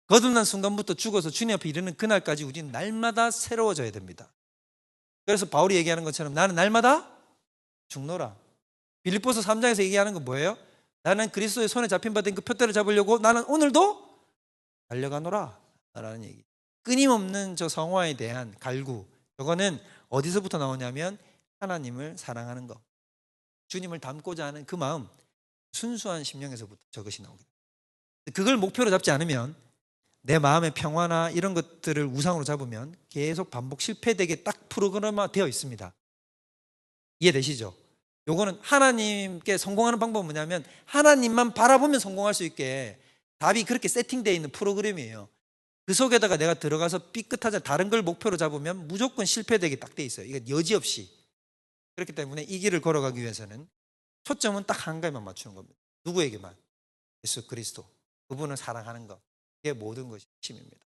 거듭난 순간부터 죽어서 주님 앞에 이르는 그날까지 우리는 날마다 새로워져야 됩니다. 그래서 바울이 얘기하는 것처럼 나는 날마다 죽노라. 빌립보서 3장에서 얘기하는 건 뭐예요? 나는 그리스도의 손에 잡힌 바 된 그 표대를 잡으려고 나는 오늘도 달려가노라 라는 얘기. 끊임없는 저 성화에 대한 갈구, 저거는 어디서부터 나오냐면 하나님을 사랑하는 것, 주님을 닮고자 하는 그 마음, 순수한 심령에서부터 저것이 나오게 됩니다. 그걸 목표로 잡지 않으면 내 마음의 평화나 이런 것들을 우상으로 잡으면 계속 반복 실패되게 딱 프로그램화 되어 있습니다. 이해되시죠? 요거는 하나님께 성공하는 방법은 뭐냐면 하나님만 바라보면 성공할 수 있게 답이 그렇게 세팅되어 있는 프로그램이에요. 그 속에다가 내가 들어가서 삐끗하지 다른 걸 목표로 잡으면 무조건 실패되게 딱 돼 있어요. 이건 여지없이. 그렇기 때문에 이 길을 걸어가기 위해서는 초점은 딱 한 가지만 맞추는 겁니다. 누구에게만? 예수 그리스도. 그분을 사랑하는 것. 그게 모든 것이 핵심입니다.